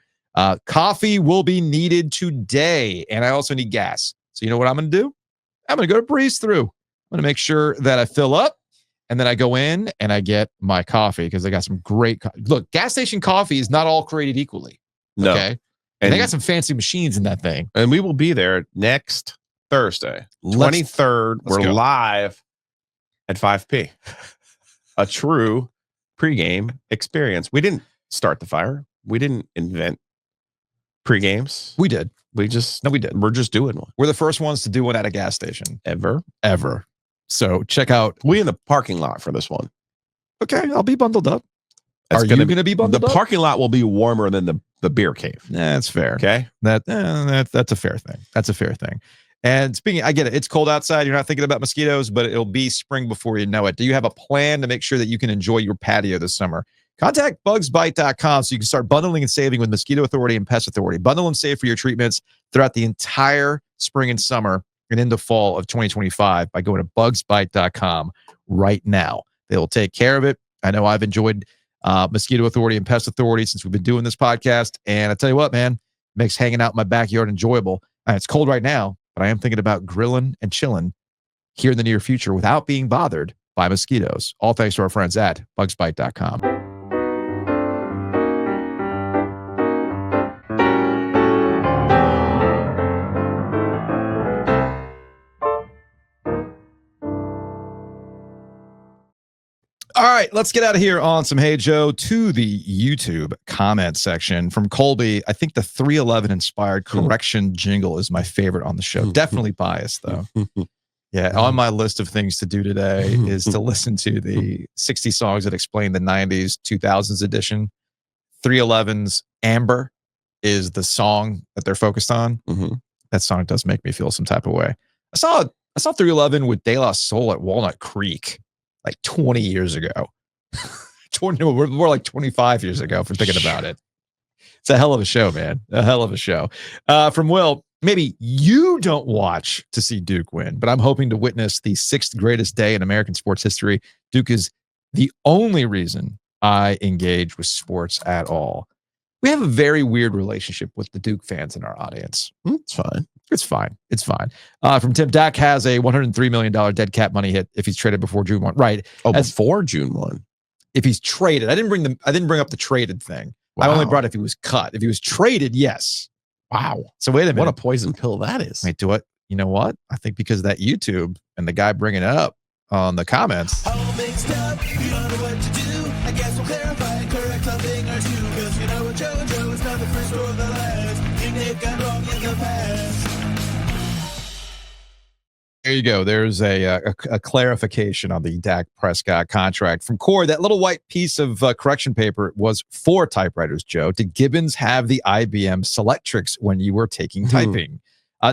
S1: Coffee will be needed today, and I also need gas. So you know what I'm going to do? I'm going to go to Breeze Through. I'm going to make sure that I fill up, and then I go in and I get my coffee because they got some great look, gas station coffee is not all created equally.
S2: No.
S1: Okay. And they got some fancy machines in that thing.
S2: And we will be there next Thursday, 23rd. We're live at 5p. A true pregame experience. We didn't start the fire. We didn't invent pregames.
S1: We did.
S2: We did. We're just doing one.
S1: We're the first ones to do one at a gas station.
S2: Ever.
S1: So check out.
S2: We in the parking lot for this one.
S1: Okay, I'll be bundled up.
S2: Are you going to be
S1: bundled up?
S2: The parking lot will be warmer than the beer cave.
S1: That's fair.
S2: Okay.
S1: That's a fair thing. That's a fair thing. And speaking, I get it. It's cold outside. You're not thinking about mosquitoes, but it'll be spring before you know it. Do you have a plan to make sure that you can enjoy your patio this summer? Contact bugsbite.com so you can start bundling and saving with Mosquito Authority and Pest Authority. Bundle and save for your treatments throughout the entire spring and summer and into fall of 2025 by going to bugsbite.com right now. They will take care of it. I know I've enjoyed Mosquito Authority and Pest Authority since we've been doing this podcast. And I tell you what, man, it makes hanging out in my backyard enjoyable. It's cold right now, but I am thinking about grilling and chilling here in the near future without being bothered by mosquitoes. All thanks to our friends at bugsbite.com. All right, let's get out of here on some Hey Joe to the YouTube comment section from Colby. I think the 311 inspired correction jingle is my favorite on the show. Definitely biased though. Yeah, on my list of things to do today is to listen to the 60 songs that explain the 90s, 2000s edition. 311's Amber is the song that they're focused on. That song does make me feel some type of way. I saw 311 with De La Soul at Walnut Creek like 20 years ago. More like 25 years ago for thinking about it. It's a hell of a show, man. A hell of a show. From Will, maybe you don't watch to see Duke win, but I'm hoping to witness the 6th greatest day in American sports history. Duke is the only reason I engage with sports at all. We have a very weird relationship with the Duke fans in our audience.
S2: It's fine.
S1: It's fine. It's fine. From Tim, Dak has a $103 million dead cap money hit if he's traded before June 1. Right.
S2: Oh, before June 1.
S1: If he's traded. I didn't bring up the traded thing.
S2: Wow.
S1: I only brought if he was cut. If he was traded, yes.
S2: Wow.
S1: So wait a minute.
S2: What a poison pill that is.
S1: Wait, do what? You know what? I think because of that YouTube and the guy bringing it up on the comments.
S8: All mixed up, you don't know what to do. I guess we'll clarify and correct something or two. Cause you know what Joe is not the first or the last. You may have gone wrong in the past.
S1: There you go. There's a clarification on the Dak Prescott contract from Cord. That little white piece of correction paper was for typewriters, Joe. Did Gibbons have the IBM Selectrix when you were taking typing?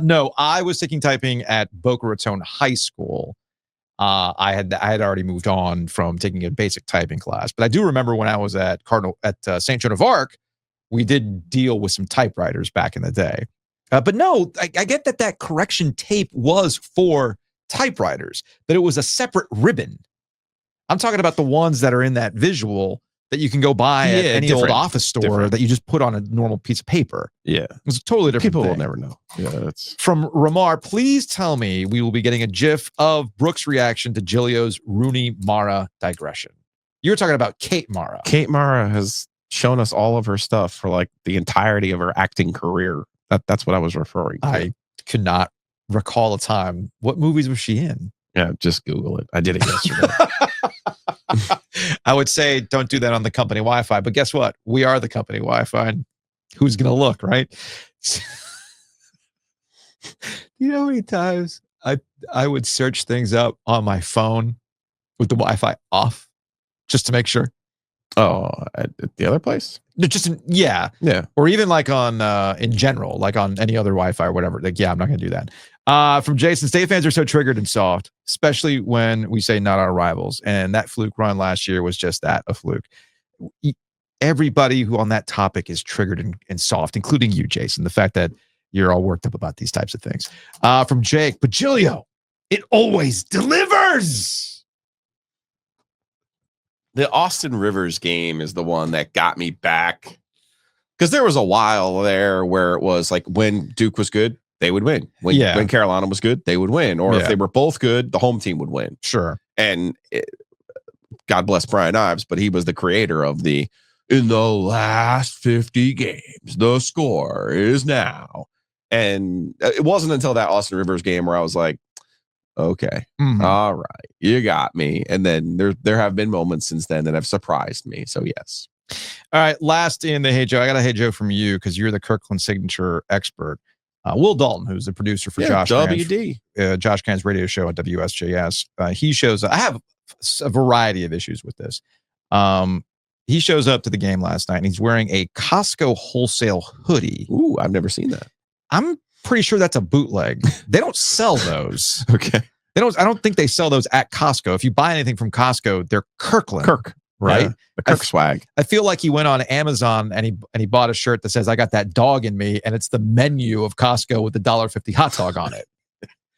S1: No, I was taking typing at Boca Raton High School. I had already moved on from taking a basic typing class, but I do remember when I was at St. Joan of Arc, we did deal with some typewriters back in the day. But no, I get that correction tape was for typewriters, but it was a separate ribbon. I'm talking about the ones that are in that visual that you can go buy at any old office store that you just put on a normal piece of paper.
S2: Yeah.
S1: It's a totally different
S2: People
S1: thing.
S2: will never know. Yeah, that's
S1: From Ramar, please tell me we will be getting a GIF of Brooks' reaction to Giglio's Rooney Mara digression. You were talking about Kate Mara.
S2: Kate Mara has shown us all of her stuff for like the entirety of her acting career. That's what I was referring to.
S1: I could not recall a time. What movies was she in?
S2: Yeah, just Google it. I did it yesterday.
S1: I would say don't do that on the company Wi-Fi, but guess what? We are the company Wi-Fi. And who's going to look, right? You know how many times I would search things up on my phone with the Wi-Fi off just to make sure?
S2: Oh, at the other place?
S1: Yeah. Or even like on in general, like on any other Wi-Fi or whatever. Like, yeah, I'm not going to do that. From Jason, State fans are so triggered and soft, especially when we say not our rivals. And that fluke run last year was just that, a fluke. Everybody who on that topic is triggered and soft, including you, Jason. The fact that you're all worked up about these types of things. From Jake, but Giglio, it always delivers.
S2: The Austin Rivers game is the one that got me back Because there was a while there where it was like when Duke was good, they would win. When Carolina was good, they would win. Or if they were both good, the home team would win.
S1: Sure.
S2: And God bless Brian Ives, but he was the creator of the in the last 50 games, the score is now. And it wasn't until that Austin Rivers game where I was like, okay, all right, you got me. And then there have been moments since then that have surprised me. So yes.
S1: All right, last in the Hey Joe. I got a Hey Joe from you because you're the Kirkland signature expert. Will Dalton, who's the producer for Josh Cann's radio show at WSJS. He shows up. I have a variety of issues with this. He shows up to the game last night and he's wearing a Costco wholesale hoodie.
S2: Ooh, I've never seen that.
S1: I'm pretty sure that's a bootleg. They don't sell those.
S2: Okay.
S1: I don't think they sell those at Costco. If you buy anything from Costco, they're Kirk. Right?
S2: Yeah, the Kirk swag.
S1: I feel like he went on Amazon and he bought a shirt that says, I got that dog in me, and it's the menu of Costco with the $1.50 hot dog on it.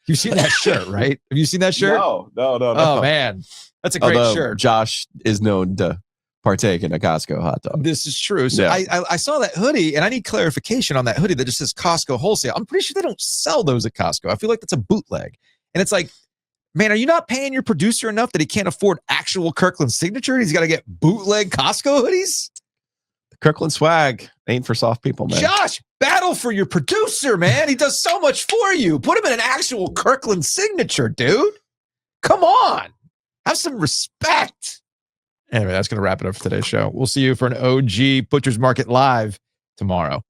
S1: You've seen that shirt, right? Have you seen that shirt?
S2: No.
S1: Oh, man. That's a great shirt.
S2: Josh is known to partake in a Costco hot dog.
S1: This is true. So I saw that hoodie, and I need clarification on that hoodie that just says Costco wholesale. I'm pretty sure they don't sell those at Costco. I feel like that's a bootleg. And it's like, man, are you not paying your producer enough that he can't afford actual Kirkland signature? He's got to get bootleg Costco hoodies?
S2: The Kirkland swag ain't for soft people, man.
S1: Josh, battle for your producer, man. He does so much for you. Put him in an actual Kirkland signature, dude. Come on. Have some respect. Anyway, that's going to wrap it up for today's show. We'll see you for an OG Butcher's Market Live tomorrow.